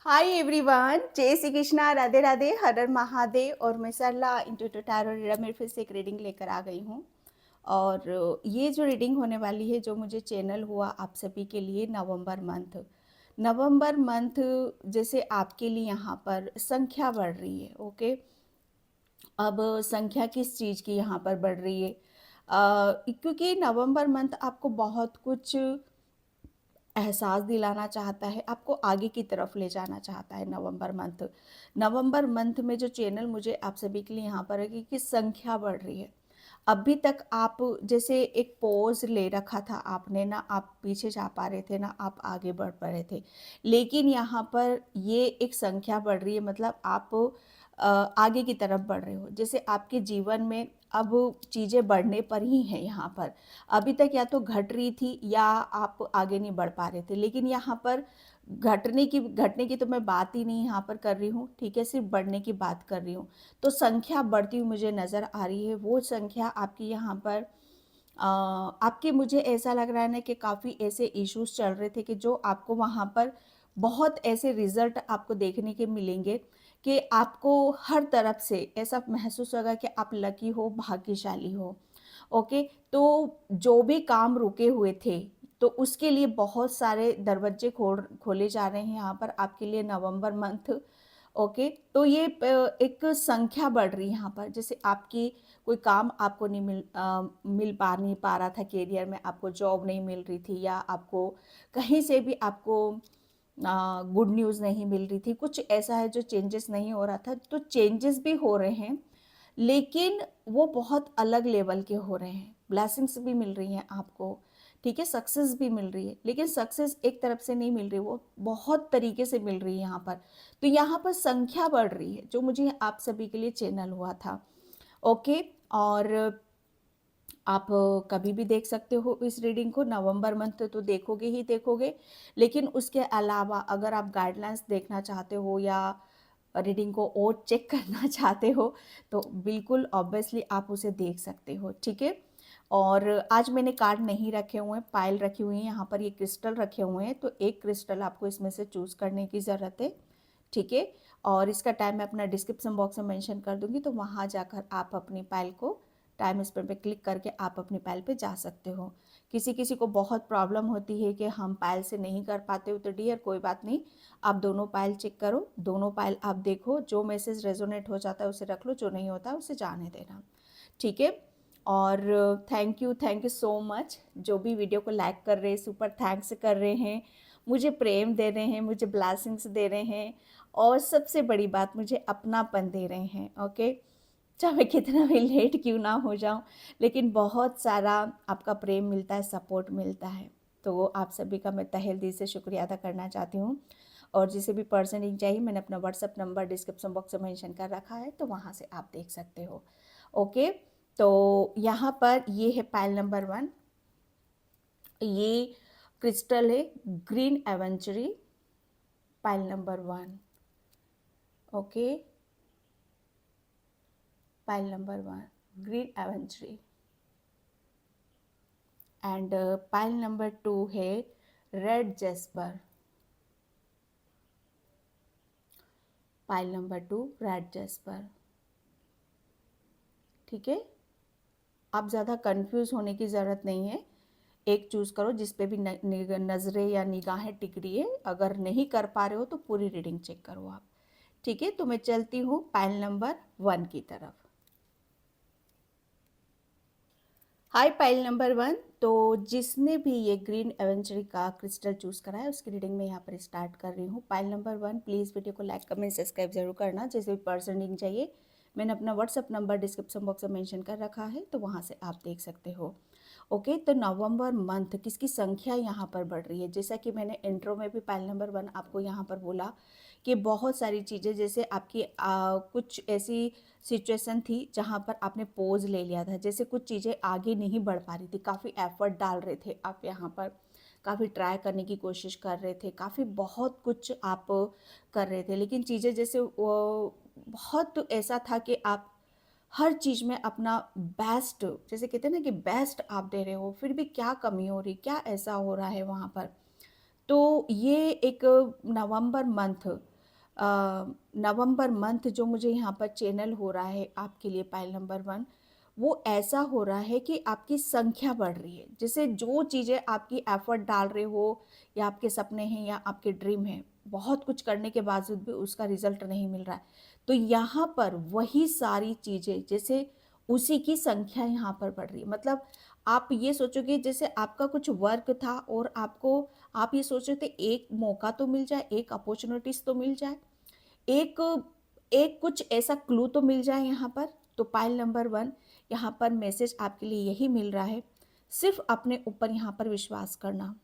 Hi everyone, जय श्री कृष्णा, राधे राधे, हर हर महादेव। और मैं सरला इंटू टैरो में फिर से एक रीडिंग लेकर आ गई हूँ। और ये जो रीडिंग होने वाली है, जो मुझे चैनल हुआ आप सभी के लिए नवंबर मंथ जैसे आपके लिए यहाँ पर संख्या बढ़ रही है। ओके, अब संख्या किस चीज़ की यहाँ पर बढ़ रही है? क्योंकि नवंबर मंथ आपको बहुत कुछ एहसास दिलाना चाहता है, आपको आगे की तरफ ले जाना चाहता है। नवंबर मंथ में जो चैनल मुझे आप सभी के लिए यहाँ पर है कि संख्या बढ़ रही है। अभी तक आप जैसे एक पोज ले रखा था आपने, ना आप पीछे जा पा रहे थे ना आप आगे बढ़ पा रहे थे, लेकिन यहाँ पर ये एक संख्या बढ़ रही है, मतलब आप आगे की तरफ बढ़ रहे हो। जैसे आपके जीवन में अब चीज़ें बढ़ने पर ही हैं यहाँ पर। अभी तक या तो घट रही थी या आप आगे नहीं बढ़ पा रहे थे, लेकिन यहाँ पर घटने की तो मैं बात ही नहीं यहाँ पर कर रही हूँ, ठीक है, सिर्फ बढ़ने की बात कर रही हूँ। तो संख्या बढ़ती हुई मुझे नज़र आ रही है। वो संख्या आपकी यहाँ पर आपके, मुझे ऐसा लग रहा है ना कि काफ़ी ऐसे इश्यूज चल रहे थे कि जो आपको वहाँ पर बहुत ऐसे रिजल्ट आपको देखने के मिलेंगे कि आपको हर तरफ से ऐसा महसूस होगा कि आप लकी हो, भाग्यशाली हो। ओके, तो जो भी काम रुके हुए थे, तो उसके लिए बहुत सारे दरवाजे खोले जा रहे हैं यहाँ पर आपके लिए नवंबर मंथ। ओके, तो ये एक संख्या बढ़ रही है यहाँ पर। जैसे आपकी कोई काम आपको नहीं पा रहा था, कैरियर में आपको जॉब नहीं मिल रही थी, या आपको कहीं से भी आपको गुड न्यूज़ नहीं मिल रही थी, कुछ ऐसा है जो चेंजेस नहीं हो रहा था, तो चेंजेस भी हो रहे हैं, लेकिन वो बहुत अलग लेवल के हो रहे हैं। ब्लेसिंग्स भी मिल रही हैं आपको, ठीक है, सक्सेस भी मिल रही है, लेकिन सक्सेस एक तरफ से नहीं मिल रही, वो बहुत तरीके से मिल रही है यहाँ पर। तो यहाँ पर संख्या बढ़ रही है, जो मुझे आप सभी के लिए चैनल हुआ था। ओके, और आप कभी भी देख सकते हो इस रीडिंग को। नवंबर मंथ तो देखोगे ही देखोगे, लेकिन उसके अलावा अगर आप गाइडलाइंस देखना चाहते हो या रीडिंग को और चेक करना चाहते हो, तो बिल्कुल ऑब्वियसली आप उसे देख सकते हो, ठीक है। और आज मैंने कार्ड नहीं रखे हुए हैं, पायल रखी हुई है यहाँ पर, ये क्रिस्टल रखे हुए हैं, तो एक क्रिस्टल आपको इसमें से चूज़ करने की ज़रूरत है, ठीक है। और इसका टाइम मैं अपना डिस्क्रिप्शन बॉक्स में मेंशन कर दूंगी, तो वहाँ जाकर आप अपनी पायल को टाइम स्पेन पे क्लिक करके आप अपनी पायल पे जा सकते हो। किसी किसी को बहुत प्रॉब्लम होती है कि हम पायल से नहीं कर पाते हो, तो डियर कोई बात नहीं, आप दोनों पायल चेक करो, दोनों पायल आप देखो, जो मैसेज रेजोनेट हो जाता है उसे रख लो, जो नहीं होता है उसे जाने देना, ठीक है। और थैंक यू सो मच, जो भी वीडियो को लाइक कर रहे हैं, सुपर थैंक्स कर रहे हैं, मुझे प्रेम दे रहे हैं, मुझे ब्लेसिंग्स दे रहे हैं, और सबसे बड़ी बात, मुझे अपनापन दे रहे हैं। ओके, चाहे मैं कितना भी लेट क्यों ना हो जाऊं, लेकिन बहुत सारा आपका प्रेम मिलता है, सपोर्ट मिलता है, तो आप सभी का मैं तहे दिल से शुक्रिया अदा करना चाहती हूँ। और जिसे भी पर्सन लिंक चाहिए, मैंने अपना व्हाट्सअप नंबर डिस्क्रिप्शन बॉक्स में मेंशन कर रखा है, तो वहाँ से आप देख सकते हो। ओके, तो यहाँ पर ये है पाइल नंबर 1, ये क्रिस्टल है green aventurine, pile number 1। Okay, pile number 1 green aventurine. And pile number 2 है red jasper, pile number 2 red jasper, ठीक है। आप ज़्यादा कंफ्यूज होने की ज़रूरत नहीं है, एक चूज़ करो जिस पे भी नज़रें या निगाहें टिक रही है। अगर नहीं कर पा रहे हो तो पूरी रीडिंग चेक करो आप, ठीक है। तो मैं चलती हूँ पाइल नंबर 1 की तरफ। हाय पाइल नंबर 1, तो जिसने भी ये ग्रीन एवेंचरी का क्रिस्टल चूज़ करा है उसकी रीडिंग मैं यहाँ पर स्टार्ट कर रही हूँ। पाइल नंबर 1, प्लीज़ वीडियो को लाइक कमेंट सब्सक्राइब जरूर करना। जैसे भी पर्सन रीडिंग चाहिए, मैंने अपना व्हाट्सअप नंबर डिस्क्रिप्शन बॉक्स में मेंशन कर रखा है, तो वहाँ से आप देख सकते हो। ओके, तो नवंबर मंथ किसकी संख्या यहाँ पर बढ़ रही है, जैसा कि मैंने इंट्रो में भी पाइल नंबर 1 आपको यहाँ पर बोला कि बहुत सारी चीज़ें, जैसे आपकी कुछ ऐसी सिचुएशन थी जहाँ पर आपने पोज ले लिया था, जैसे कुछ चीज़ें आगे नहीं बढ़ पा रही थी, काफ़ी एफर्ट डाल रहे थे आप यहाँ पर, काफ़ी ट्राई करने की कोशिश कर रहे थे, काफ़ी बहुत कुछ आप कर रहे थे, लेकिन चीज़ें जैसे बहुत ऐसा था कि आप हर चीज़ में अपना बेस्ट, जैसे कहते हैं ना कि बेस्ट आप दे रहे हो, फिर भी क्या कमी हो रही, क्या ऐसा हो रहा है वहाँ पर। तो ये एक नवंबर मंथ नवंबर मंथ जो मुझे यहाँ पर चैनल हो रहा है आपके लिए पाइल नंबर 1, वो ऐसा हो रहा है कि आपकी संख्या बढ़ रही है। जैसे जो चीज़ें आपकी एफर्ट डाल रहे हो या आपके सपने हैं या आपके ड्रीम हैं, बहुत कुछ करने के बावजूद भी उसका रिजल्ट नहीं मिल रहा है। तो यहाँ पर वही सारी चीज़ें जैसे उसी की संख्या यहाँ पर बढ़ रही है। मतलब आप ये सोचोगे जैसे आपका कुछ वर्क था और आप ये सोच रहे थे एक मौका तो मिल जाए, एक अपॉर्चुनिटीज़ तो मिल जाए, एक एक कुछ ऐसा क्लू तो मिल जाए यहाँ पर। तो पाइल नंबर 1 यहाँ पर मैसेज आपके लिए यही मिल रहा है, सिर्फ़ अपने ऊपर यहाँ पर विश्वास करना।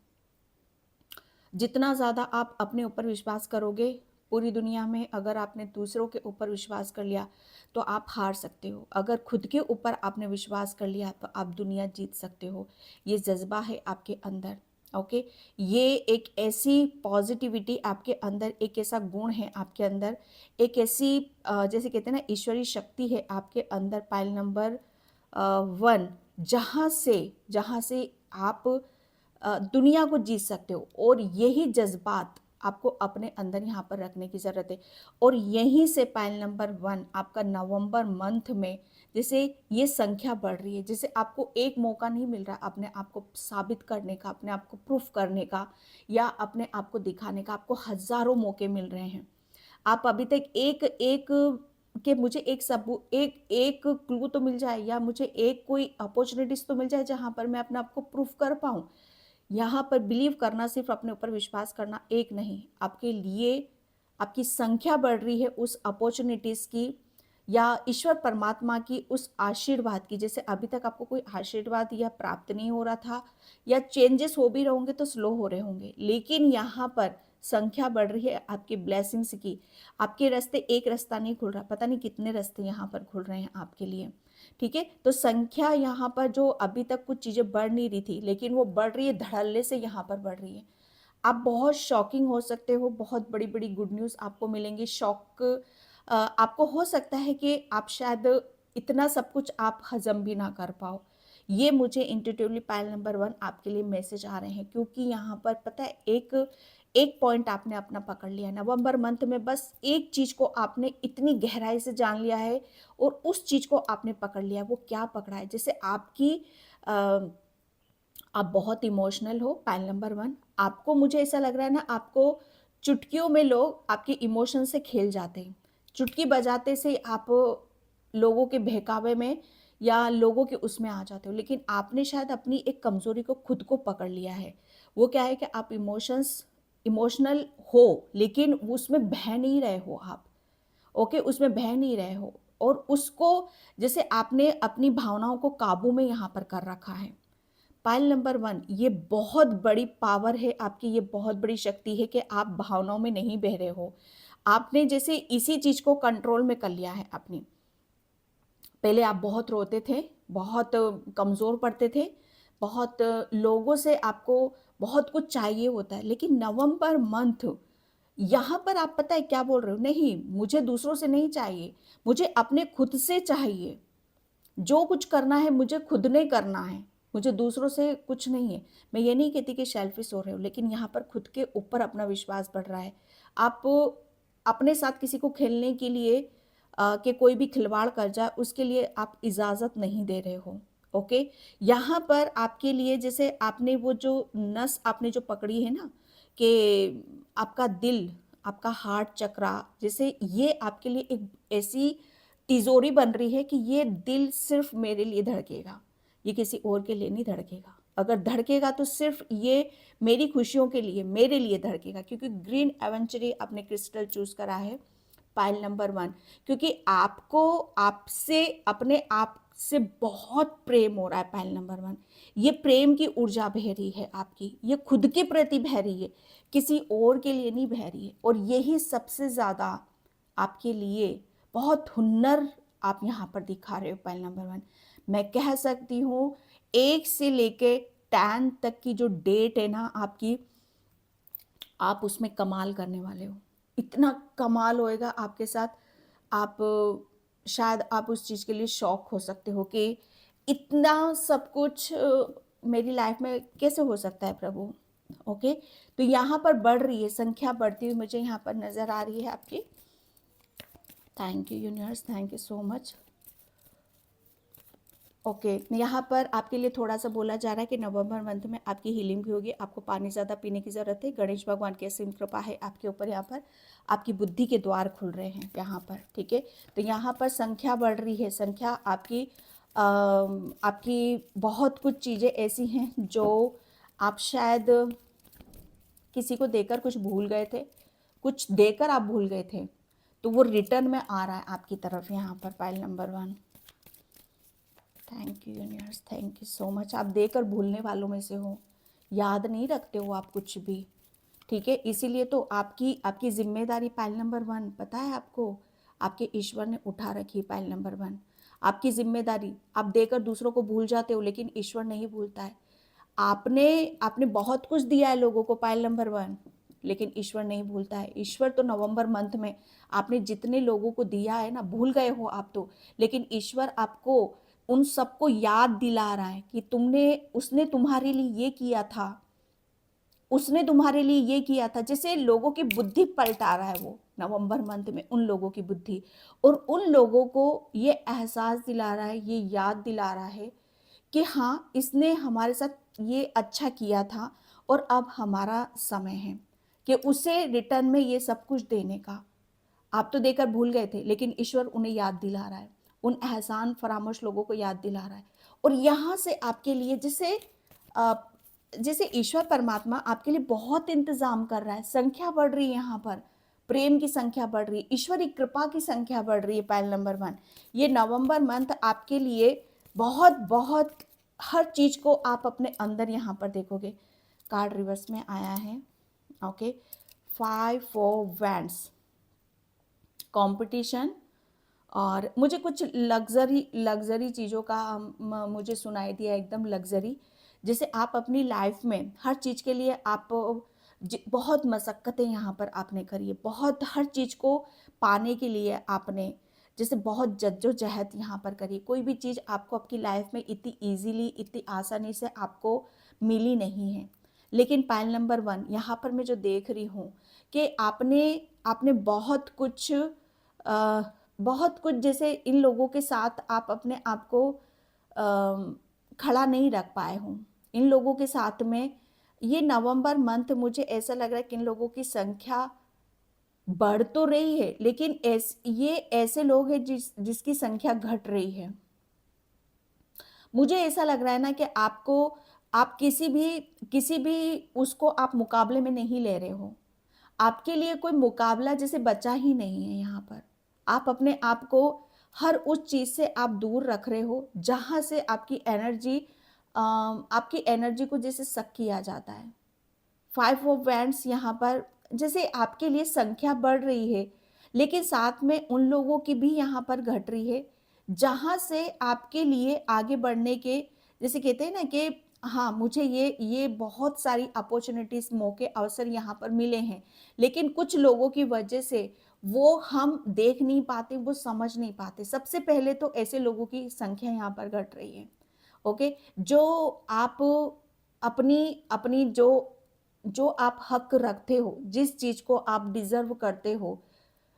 जितना ज़्यादा आप अपने ऊपर विश्वास करोगे, पूरी दुनिया में अगर आपने दूसरों के ऊपर विश्वास कर लिया, तो आप हार सकते हो। अगर खुद के ऊपर आपने विश्वास कर लिया, तो आप दुनिया जीत सकते हो। ये जज़्बा है आपके अंदर, ओके? ये एक ऐसी पॉज़िटिविटी आपके अंदर, एक ऐसा गुण है आपके अंदर, एक ऐसी जैसे कहते हैं ना ईश्वरीय शक्ति है आपके अंदर पाइल नंबर 1, जहाँ से आप दुनिया को जीत सकते हो। और यही जज्बात आपको अपने अंदर यहाँ पर रखने की ज़रूरत है। और यहीं से पाइल नंबर 1 आपका नवंबर मंथ में जैसे ये संख्या बढ़ रही है, जैसे आपको एक मौका नहीं मिल रहा अपने आप को साबित करने का, अपने आप को प्रूफ करने का या अपने आप को दिखाने का, आपको हज़ारों मौके मिल रहे हैं। आप अभी तक एक एक कि मुझे एक एक क्लू तो मिल जाए या मुझे एक कोई अपॉर्चुनिटीज़ तो मिल जाए जहाँ पर मैं अपने आप को प्रूफ कर पाऊँ। यहाँ पर बिलीव करना, सिर्फ अपने ऊपर विश्वास करना एक नहीं, आपके लिए आपकी संख्या बढ़ रही है उस अपॉर्चुनिटीज़ की या ईश्वर परमात्मा की उस आशीर्वाद की। जैसे अभी तक आपको कोई आशीर्वाद या प्राप्त नहीं हो रहा था या चेंजेस हो भी रहे होंगे तो स्लो हो रहे होंगे, लेकिन यहाँ पर संख्या बढ़ रही है आपकी ब्लेसिंग्स की। आपके रास्ते एक रास्ता नहीं खुल रहा, पता नहीं कितने रास्ते यहाँ पर खुल रहे हैं आपके लिए। ठीक है, तो संख्या यहाँ पर जो अभी तक कुछ चीज़ें बढ़ नहीं रही थी, लेकिन वो बढ़ रही है, धड़ल्ले से यहाँ पर बढ़ रही है। आप बहुत शॉकिंग हो सकते हो, बहुत बड़ी-बड़ी गुड न्यूज़ आपको मिलेंगी। आपको हो सकता है कि आप शायद इतना सब कुछ आप हज़म भी ना कर पाओ। ये मुझे इंट्यूटिवली पाइल नंबर 1 आपके लिए मैसेज आ रहे हैं, क्योंकि यहाँ पर पता है एक एक पॉइंट आपने अपना पकड़ लिया है। नवंबर मंथ में बस एक चीज़ को आपने इतनी गहराई से जान लिया है और उस चीज़ को आपने पकड़ लिया है। वो क्या पकड़ा है? जैसे अ, आप बहुत इमोशनल हो, पाइल नंबर 1। आपको, मुझे ऐसा लग रहा है ना, आपको चुटकियों में लोग आपके इमोशन से खेल जाते हैं। चुटकी बजाते से आप लोगों के बहकावे में या लोगों के उसमें आ जाते हो, लेकिन आपने शायद अपनी एक कमज़ोरी को खुद को पकड़ लिया है। वो क्या है कि आप इमोशनल हो, लेकिन उसमें बह नहीं रहे हो आप। ओके, उसमें बह नहीं रहे हो और उसको, जैसे आपने अपनी भावनाओं को काबू में यहाँ पर कर रखा है। पाइल नंबर 1, ये बहुत बड़ी पावर है आपकी, ये बहुत बड़ी शक्ति है कि आप भावनाओं में नहीं बह रहे हो। आपने जैसे इसी चीज़ को कंट्रोल में कर लिया है अपनी। पहले आप बहुत रोते थे, बहुत कमज़ोर पड़ते थे, बहुत लोगों से आपको बहुत कुछ चाहिए होता है, लेकिन नवंबर मंथ यहाँ पर आप पता है क्या बोल रहे हो? नहीं, मुझे दूसरों से नहीं चाहिए, मुझे अपने खुद से चाहिए। जो कुछ करना है मुझे खुद ने करना है, मुझे दूसरों से कुछ नहीं है। मैं ये नहीं कहती कि सेल्फिश हो रहे हो, लेकिन यहाँ पर खुद के ऊपर अपना विश्वास बढ़ रहा है। आप अपने साथ किसी को खेलने के लिए कि कोई भी खिलवाड़ कर जाए, उसके लिए आप इजाज़त नहीं दे रहे हो, ओके? यहाँ पर आपके लिए, जैसे आपने वो जो नस आपने जो पकड़ी है ना, कि आपका दिल, आपका हार्ट चक्रा, जैसे ये आपके लिए एक ऐसी तिजोरी बन रही है कि ये दिल सिर्फ मेरे लिए धड़केगा, ये किसी और के लिए नहीं धड़केगा। अगर धड़केगा तो सिर्फ ये मेरी खुशियों के लिए, मेरे लिए धड़केगा, क्योंकि ग्रीन एवेंचुरी आपने क्रिस्टल चूज़ करा है, पाइल नंबर 1, क्योंकि आपको आपसे, अपने आप से बहुत प्रेम हो रहा है। पाइल नंबर 1, ये प्रेम की ऊर्जा बह रही है आपकी, ये खुद के प्रति बह रही है, किसी और के लिए नहीं बह रही है। और यही सबसे ज़्यादा आपके लिए बहुत हुनर आप यहाँ पर दिखा रहे हो, पाइल नंबर 1। मैं कह सकती हूँ 1 से लेके 10 तक की जो डेट है ना आपकी, आप उसमें कमाल करने वाले हो। इतना कमाल होएगा आपके साथ, आप शायद आप उस चीज़ के लिए शॉक हो सकते हो कि इतना सब कुछ मेरी लाइफ में कैसे हो सकता है प्रभु? ओके, तो यहाँ पर बढ़ रही है, संख्या बढ़ती हुई मुझे यहाँ पर नज़र आ रही है आपकी। Thank you universe, thank you so much. Okay, यहाँ पर आपके लिए थोड़ा सा बोला जा रहा है कि नवंबर मंथ में आपकी हीलिंग भी होगी, आपको पानी ज़्यादा पीने की ज़रूरत है। गणेश भगवान की असीम कृपा है आपके ऊपर, यहाँ पर आपकी बुद्धि के द्वार खुल रहे हैं यहाँ पर, ठीक है। तो यहाँ पर संख्या बढ़ रही है, संख्या आपकी बहुत कुछ चीज़ें ऐसी हैं जो आप शायद किसी को देकर कुछ भूल गए थे, कुछ देकर आप भूल गए थे, तो वो रिटर्न में आ रहा है आपकी तरफ यहाँ पर। Pile number 1, thank you universe, thank you so much. आप देकर भूलने वालों में से हो, याद नहीं रखते हो आप कुछ भी, ठीक है। इसीलिए तो आपकी आपकी जिम्मेदारी पाइल नंबर 1, पता है आपको, आपके ईश्वर ने उठा रखी है। पाइल नंबर 1 आपकी जिम्मेदारी, आप देकर दूसरों को भूल जाते हो लेकिन ईश्वर नहीं भूलता है। आपने आपने बहुत कुछ दिया है लोगों को, पाइल नंबर 1, लेकिन ईश्वर नहीं भूलता है। ईश्वर तो नवंबर मंथ में आपने जितने लोगों को दिया है ना, भूल गए हो आप तो, लेकिन ईश्वर आपको उन सबको याद दिला रहा है कि उसने तुम्हारे लिए ये किया था, उसने तुम्हारे लिए ये किया था। जैसे लोगों की बुद्धि पलटा रहा है वो नवंबर मंथ में, उन लोगों की बुद्धि, और उन लोगों को ये एहसास दिला रहा है, ये याद दिला रहा है कि हाँ, इसने हमारे साथ ये अच्छा किया था और अब हमारा समय है कि उसे रिटर्न में ये सब कुछ देने का। आप तो देकर भूल गए थे, लेकिन ईश्वर उन्हें याद दिला रहा है, उन एहसान फरामोश लोगों को याद दिला रहा है। और यहाँ से आपके लिए जैसे ईश्वर परमात्मा आपके लिए बहुत इंतजाम कर रहा है। संख्या बढ़ रही है यहाँ पर, प्रेम की संख्या बढ़ रही है, ईश्वरी कृपा की संख्या बढ़ रही है। पाइल नंबर 1, ये नवंबर मंथ आपके लिए बहुत बहुत हर चीज को आप अपने अंदर यहाँ पर देखोगे। कार्ड रिवर्स में आया है, ओके। 5 ऑफ वैंड्स, कंपटीशन, और मुझे कुछ लग्जरी चीज़ों का मुझे सुनाई दिया, एकदम लग्जरी। जैसे आप अपनी लाइफ में हर चीज़ के लिए आप बहुत मशक्क़तें यहाँ पर आपने करी है, बहुत हर चीज़ को पाने के लिए आपने जैसे बहुत जद्दोजहद यहाँ पर करी। कोई भी चीज़ आपको आपकी लाइफ में इतनी ईजीली, इतनी आसानी से आपको मिली नहीं है। लेकिन पाइल नंबर 1 यहाँ पर मैं जो देख रही हूँ कि आपने बहुत कुछ जैसे इन लोगों के साथ आप अपने आप को खड़ा नहीं रख पाए हो। इन लोगों के साथ में ये नवंबर मंथ मुझे ऐसा लग रहा है कि इन लोगों की संख्या बढ़ तो रही है, लेकिन ये ऐसे लोग हैं जिसकी संख्या घट रही है। मुझे ऐसा लग रहा है ना कि आप किसी भी उसको आप मुकाबले में नहीं ले रहे हो। आपके लिए कोई मुकाबला जैसे बचा ही नहीं है यहाँ पर। आप अपने आप को हर उस चीज़ से आप दूर रख रहे हो जहाँ से आपकी एनर्जी को जैसे सक किया जाता है। 5 ऑफ वैंड्स यहाँ पर जैसे आपके लिए संख्या बढ़ रही है, लेकिन साथ में उन लोगों की भी यहाँ पर घट रही है जहाँ से आपके लिए आगे बढ़ने के, जैसे कहते हैं ना कि हाँ, मुझे ये बहुत सारी अपॉर्चुनिटीज, मौके, अवसर यहाँ पर मिले हैं, लेकिन कुछ लोगों की वजह से वो हम देख नहीं पाते, वो समझ नहीं पाते। सबसे पहले तो ऐसे लोगों की संख्या यहाँ पर घट रही है, ओके। जो आप अपनी अपनी जो आप हक रखते हो, जिस चीज को आप डिजर्व करते हो,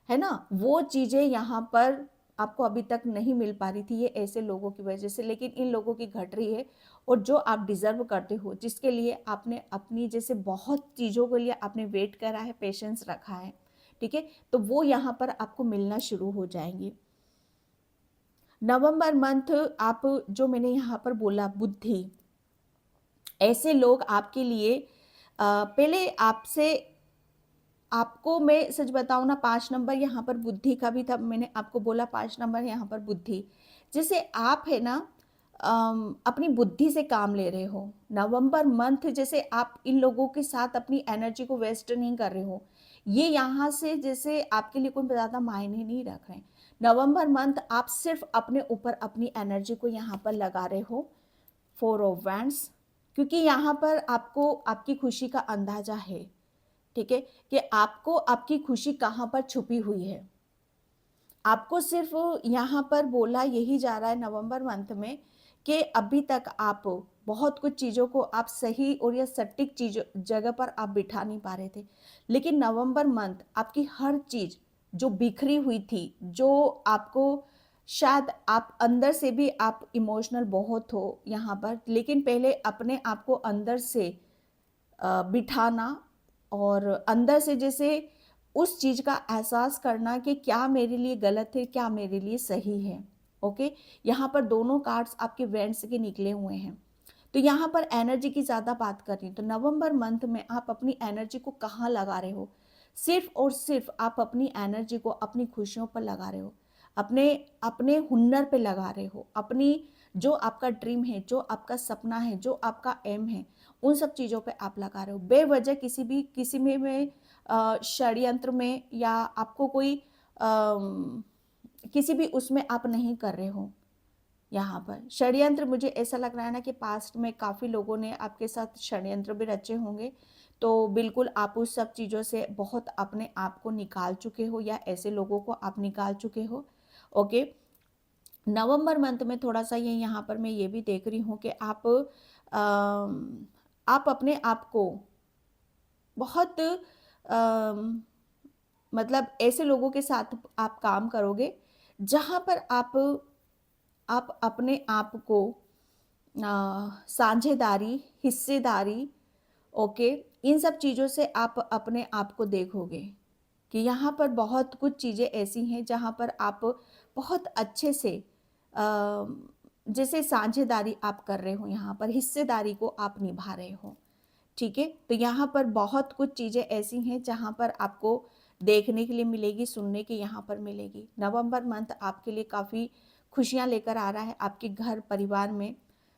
है ना, वो चीजें यहाँ पर आपको अभी तक नहीं मिल पा रही थी, ये ऐसे लोगों की वजह से। लेकिन इन लोगों की घट रही है, और जो आप डिजर्व करते हो, जिसके लिए आपने अपनी जैसे बहुत चीज़ों के लिए आपने वेट करा है, पेशेंस रखा है, ठीक है, तो वो यहाँ पर आपको मिलना शुरू हो जाएंगे। नवंबर मंथ आप जो मैंने यहाँ पर बोला, बुद्धि, ऐसे लोग आपके लिए पहले आपको मैं सच बताऊं ना, 5 नंबर यहाँ पर बुद्धि का भी था, मैंने आपको बोला 5 नंबर यहाँ पर बुद्धि। जैसे आप है ना अपनी बुद्धि से काम ले रहे हो नवंबर मंथ, जैसे आप इन लोगों के साथ अपनी एनर्जी को वेस्ट नहीं कर रहे हो। ये यहाँ से जैसे आपके लिए कोई ज़्यादा मायने नहीं रख रहे हैं। नवंबर मंथ आप सिर्फ अपने ऊपर अपनी एनर्जी को यहाँ पर लगा रहे हो। 4 ऑफ वैंड्स, क्योंकि यहाँ पर आपको आपकी खुशी का अंदाजा है, ठीक है, कि आपको आपकी खुशी कहाँ पर छुपी हुई है। आपको सिर्फ यहाँ पर बोला यही जा रहा है नवंबर मंथ में कि अभी तक आप बहुत कुछ चीज़ों को आप सही और या सटीक चीज़ जगह पर आप बिठा नहीं पा रहे थे। लेकिन नवंबर मंथ आपकी हर चीज़ जो बिखरी हुई थी, जो आपको शायद आप अंदर से भी आप इमोशनल बहुत हो यहाँ पर, लेकिन पहले अपने आप को अंदर से बिठाना और अंदर से जैसे उस चीज़ का एहसास करना कि क्या मेरे लिए गलत है, क्या मेरे लिए सही है। ओके, यहाँ पर दोनों कार्ड्स आपके वेंड्स के निकले हुए हैं। तो यहाँ पर एनर्जी की ज़्यादा बात कर रही हूँ, तो नवंबर मंथ में आप अपनी एनर्जी को कहाँ लगा रहे हो? सिर्फ और सिर्फ आप अपनी एनर्जी को अपनी खुशियों पर लगा रहे हो, अपने अपने हुनर पे लगा रहे हो, अपनी जो आपका ड्रीम है, जो आपका सपना है, जो आपका एम है, उन सब चीज़ों पे आप लगा रहे हो। बेवजह किसी में षड्यंत्र में या आपको कोई किसी भी उसमें आप नहीं कर रहे हो। यहाँ पर षड्यंत्र मुझे ऐसा लग रहा है ना कि पास्ट में काफ़ी लोगों ने आपके साथ षड्यंत्र भी रचे होंगे, तो बिल्कुल आप उस सब चीज़ों से बहुत अपने आप को निकाल चुके हो या ऐसे लोगों को आप निकाल चुके हो। ओके, नवंबर मंथ में थोड़ा-सा ये यहाँ पर मैं ये भी देख रही हूँ कि आप अपने आप को बहुत मतलब ऐसे लोगों के साथ आप काम करोगे, जहाँ पर आप अपने आप को साझेदारी, हिस्सेदारी, ओके, इन सब चीज़ों से आप अपने आप को देखोगे कि यहाँ पर बहुत कुछ चीज़ें ऐसी हैं जहाँ पर आप बहुत अच्छे से जैसे साझेदारी आप कर रहे हो, यहाँ पर हिस्सेदारी को आप निभा रहे हो। ठीक है, तो यहाँ पर बहुत कुछ चीज़ें ऐसी हैं जहाँ पर आपको देखने के लिए मिलेगी, सुनने की यहाँ पर मिलेगी। नवंबर मंथ आपके लिए काफ़ी खुशियाँ लेकर आ रहा है आपके घर परिवार में।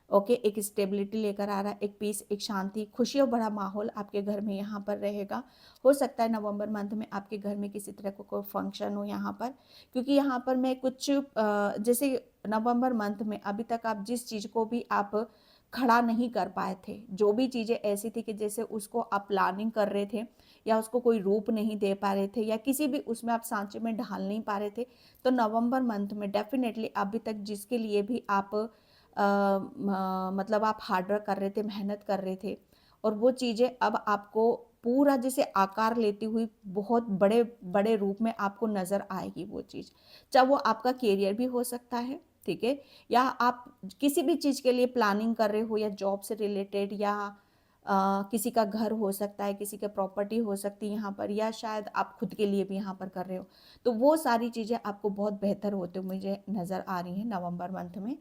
ओके, एक स्टेबिलिटी लेकर आ रहा है, एक पीस, एक शांति, खुशियों भरा माहौल आपके घर में यहाँ पर रहेगा। हो सकता है नवंबर मंथ में आपके घर में किसी तरह का कोई फंक्शन हो यहाँ पर, क्योंकि यहाँ पर मैं कुछ जैसे नवंबर मंथ में अभी तक आप जिस चीज़ को भी आप खड़ा नहीं कर पाए थे, जो भी चीज़ें ऐसी थी कि जैसे उसको आप प्लानिंग कर रहे थे या उसको कोई रूप नहीं दे पा रहे थे या किसी भी उसमें आप सांचे में ढाल नहीं पा रहे थे, तो नवंबर मंथ में डेफिनेटली अभी तक जिसके लिए भी आप मतलब आप हार्ड वर्क कर रहे थे, मेहनत कर रहे थे, और वो चीज़ें अब आपको पूरा जैसे आकार लेती हुई बहुत बड़े बड़े रूप में आपको नज़र आएगी वो चीज़। चाहे वो आपका करियर भी हो सकता है, ठीक है, या आप किसी भी चीज़ के लिए प्लानिंग कर रहे हो या जॉब से रिलेटेड या किसी का घर हो सकता है, किसी का प्रॉपर्टी हो सकती है यहाँ पर, या शायद आप खुद के लिए भी यहाँ पर कर रहे हो, तो वो सारी चीज़ें आपको बहुत बेहतर होते हुए मुझे नज़र आ रही हैं नवंबर मंथ में।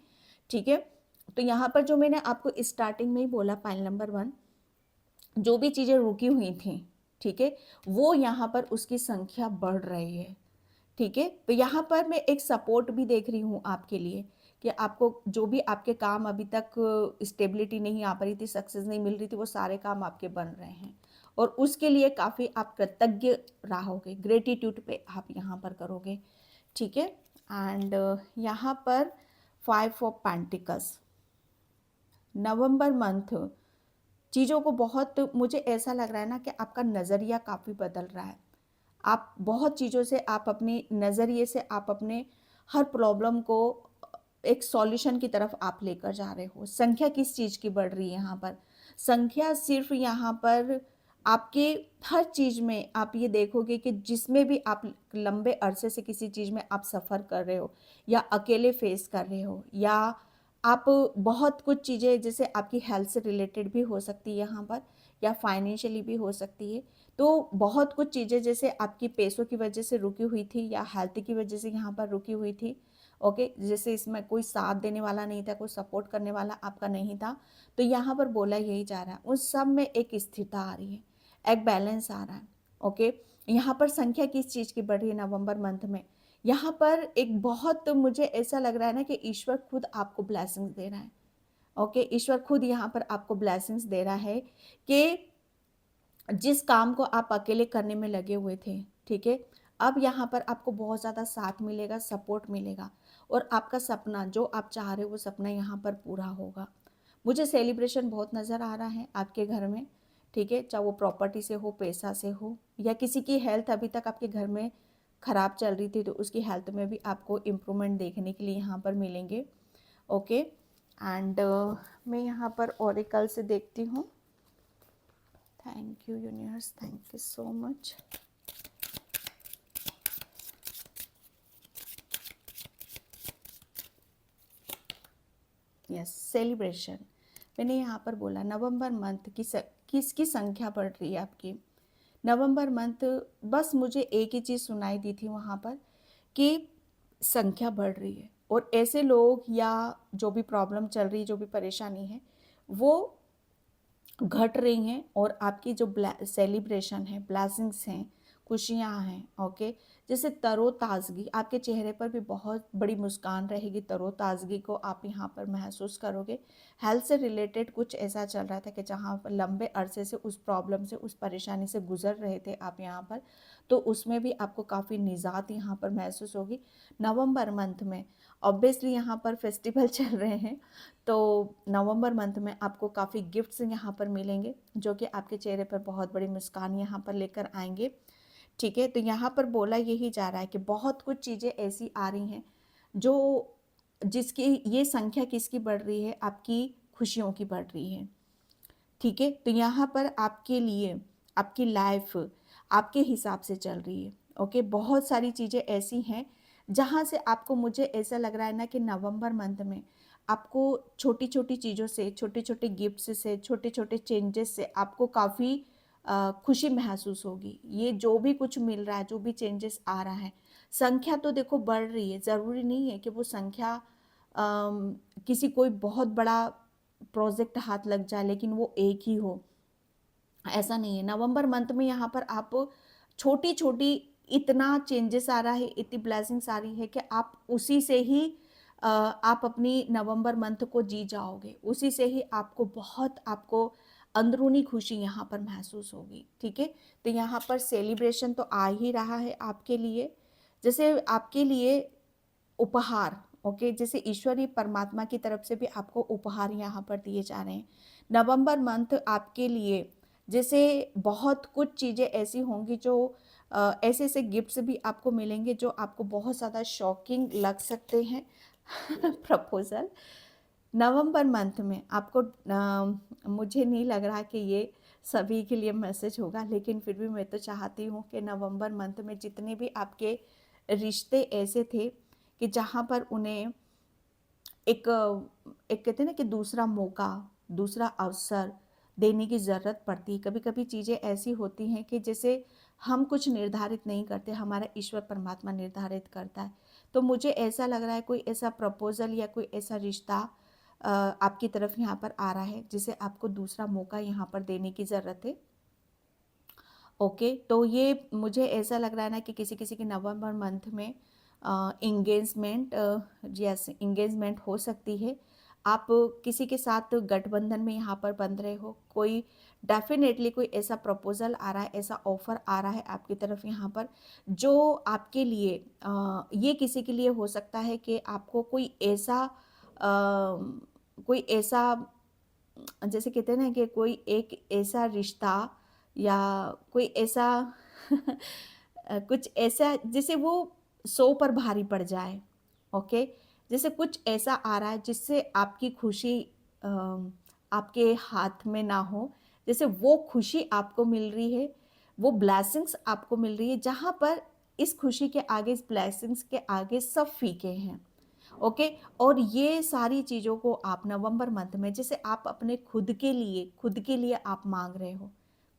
ठीक है, तो यहाँ पर जो मैंने आपको स्टार्टिंग में ही बोला, पाइल नंबर 1, जो भी चीज़ें रुकी हुई थी, ठीक है, वो यहाँ पर उसकी संख्या बढ़ रही है। ठीक है, तो यहाँ पर मैं एक सपोर्ट भी देख रही हूँ आपके लिए कि आपको जो भी आपके काम अभी तक स्टेबिलिटी नहीं आ पा रही थी, सक्सेस नहीं मिल रही थी, वो सारे काम आपके बन रहे हैं और उसके लिए काफ़ी आप कृतज्ञ रहोगे, ग्रेटिट्यूड पे आप यहाँ पर करोगे। ठीक है, एंड यहाँ पर 5 ऑफ पेंटिकल्स, नवंबर मंथ चीज़ों को बहुत, मुझे ऐसा लग रहा है ना कि आपका नज़रिया काफ़ी बदल रहा है। आप बहुत चीज़ों से, आप अपने नज़रिए से आप अपने हर प्रॉब्लम को एक सॉल्यूशन की तरफ आप लेकर जा रहे हो। संख्या किस चीज़ की बढ़ रही है यहाँ पर? संख्या सिर्फ यहाँ पर आपके हर चीज़ में आप ये देखोगे कि जिसमें भी आप लंबे अरसे से किसी चीज़ में आप सफ़र कर रहे हो या अकेले फेस कर रहे हो, या आप बहुत कुछ चीज़ें जैसे आपकी हेल्थ से रिलेटेड भी हो सकती है यहाँ पर, या फाइनेंशियली भी हो सकती है। तो बहुत कुछ चीज़ें जैसे आपकी पैसों की वजह से रुकी हुई थी या हेल्थ की वजह से यहाँ पर रुकी हुई थी। ओके, जैसे इसमें कोई साथ देने वाला नहीं था, कोई सपोर्ट करने वाला आपका नहीं था, तो यहाँ पर बोला यही जा रहा है, उन सब में एक स्थिरता आ रही है, एक बैलेंस आ रहा है। ओके, यहाँ पर संख्या किस चीज़ की बढ़ रही है नवंबर मंथ में? यहाँ पर एक बहुत मुझे ऐसा लग रहा है ना कि ईश्वर खुद आपको ब्लेसिंग्स दे रहा है। ओके, ईश्वर खुद यहाँ पर आपको ब्लेसिंग्स दे रहा है कि जिस काम को आप अकेले करने में लगे हुए थे, ठीक है, अब यहाँ पर आपको बहुत ज़्यादा साथ मिलेगा, सपोर्ट मिलेगा और आपका सपना जो आप चाह रहे हो वो सपना यहाँ पर पूरा होगा। मुझे सेलिब्रेशन बहुत नज़र आ रहा है आपके घर में, ठीक है, चाहे वो प्रॉपर्टी से हो, पैसा से हो, या किसी की हेल्थ अभी तक आपके घर में ख़राब चल रही थी तो उसकी हेल्थ में भी आपको इम्प्रूवमेंट देखने के लिए यहाँ पर मिलेंगे। ओके, एंड मैं यहाँ पर ओरेकल से देखती हूँ। Thank you universe, thank you so much. Yes, celebration. मैंने यहाँ पर बोला नवंबर मंथ की किसकी संख्या बढ़ रही है आपकी। नवंबर मंथ, बस मुझे एक ही चीज़ सुनाई दी थी वहाँ पर कि संख्या बढ़ रही है, और ऐसे लोग या जो भी प्रॉब्लम चल रही है, जो भी परेशानी है, वो घट रही हैं, और आपकी जो सेलिब्रेशन है, ब्लेसिंग्स हैं, खुशियाँ हैं, ओके। जैसे तरोताज़गी, आपके चेहरे पर भी बहुत बड़ी मुस्कान रहेगी, तरोताज़गी को आप यहाँ पर महसूस करोगे। हेल्थ से रिलेटेड कुछ ऐसा चल रहा था कि जहाँ पर लंबे अरसे से उस प्रॉब्लम से, उस परेशानी से गुजर रहे थे आप यहाँ पर, तो उसमें भी आपको काफ़ी निजात यहाँ पर महसूस होगी नवंबर मंथ में। ऑब्वियसली यहाँ पर फेस्टिवल चल रहे हैं, तो नवंबर मंथ में आपको काफ़ी गिफ्ट्स यहाँ पर मिलेंगे, जो कि आपके चेहरे पर बहुत बड़ी मुस्कान यहाँ पर लेकर आएंगे। ठीक है, तो यहाँ पर बोला यही जा रहा है कि बहुत कुछ चीज़ें ऐसी आ रही हैं जो, जिसकी ये संख्या किसकी बढ़ रही है, आपकी खुशियों की बढ़ रही है। ठीक है, तो यहाँ पर आपके लिए आपकी लाइफ आपके हिसाब से चल रही है। ओके, बहुत सारी चीज़ें ऐसी हैं जहाँ से आपको, मुझे ऐसा लग रहा है ना कि नवंबर मंथ में आपको छोटी छोटी चीज़ों से, छोटे छोटे गिफ्ट्स से, छोटे छोटे चेंजेस से आपको काफ़ी खुशी महसूस होगी। ये जो भी कुछ मिल रहा है, जो भी चेंजेस आ रहा है, संख्या तो देखो बढ़ रही है, ज़रूरी नहीं है कि वो संख्या किसी कोई बहुत बड़ा प्रोजेक्ट हाथ लग जाए लेकिन वो एक ही हो, ऐसा नहीं है। नवंबर मंथ में यहाँ पर आप छोटी छोटी, इतना चेंजेस आ रहा है, इतनी ब्लेसिंग्स आ रही है कि आप उसी से ही आप अपनी नवंबर मंथ को जी जाओगे, उसी से ही आपको बहुत, आपको अंदरूनी खुशी यहाँ पर महसूस होगी। ठीक है, तो यहाँ पर सेलिब्रेशन तो आ ही रहा है आपके लिए, जैसे आपके लिए उपहार, ओके, जैसे ईश्वरीय परमात्मा की तरफ से भी आपको उपहार यहाँ पर दिए जा रहे हैं। नवंबर मंथ आपके लिए जैसे बहुत कुछ चीज़ें ऐसी होंगी जो ऐसे ऐसे गिफ्ट्स भी आपको मिलेंगे जो आपको बहुत ज़्यादा शॉकिंग लग सकते हैं। प्रपोजल नवंबर मंथ में आपको, मुझे नहीं लग रहा कि ये सभी के लिए मैसेज होगा, लेकिन फिर भी मैं तो चाहती हूँ कि नवंबर मंथ में जितने भी आपके रिश्ते ऐसे थे कि जहाँ पर उन्हें एक एक कहते हैं ना कि दूसरा मौका, दूसरा अवसर देने की ज़रूरत पड़ती है। कभी कभी चीज़ें ऐसी होती हैं कि जैसे हम कुछ निर्धारित नहीं करते, हमारा ईश्वर परमात्मा निर्धारित करता है। तो मुझे ऐसा लग रहा है कोई ऐसा प्रपोजल या कोई ऐसा रिश्ता आपकी तरफ यहाँ पर आ रहा है जिसे आपको दूसरा मौका यहाँ पर देने की ज़रूरत है। ओके, तो ये मुझे ऐसा लग रहा है ना कि किसी किसी की नवंबर मंथ में इंगेजमेंट, यस, इंगेजमेंट हो सकती है। आप किसी के साथ गठबंधन में यहाँ पर बंध रहे हो, कोई डेफिनेटली कोई ऐसा प्रपोजल आ रहा है, ऐसा ऑफर आ रहा है आपकी तरफ यहाँ पर, जो आपके लिए ये किसी के लिए हो सकता है कि आपको कोई ऐसा, जैसे कहते हैं ना कि कोई एक ऐसा रिश्ता या कोई ऐसा कुछ ऐसा जैसे वो 100 पर भारी पड़ जाए। ओके, जैसे कुछ ऐसा आ रहा है जिससे आपकी खुशी आपके हाथ में ना हो, जैसे वो खुशी आपको मिल रही है, वो ब्लेसिंग्स आपको मिल रही है, जहाँ पर इस खुशी के आगे, इस ब्लेसिंग्स के आगे सब फीके हैं। ओके, और ये सारी चीज़ों को आप नवंबर मंथ में, जैसे आप अपने खुद के लिए आप मांग रहे हो,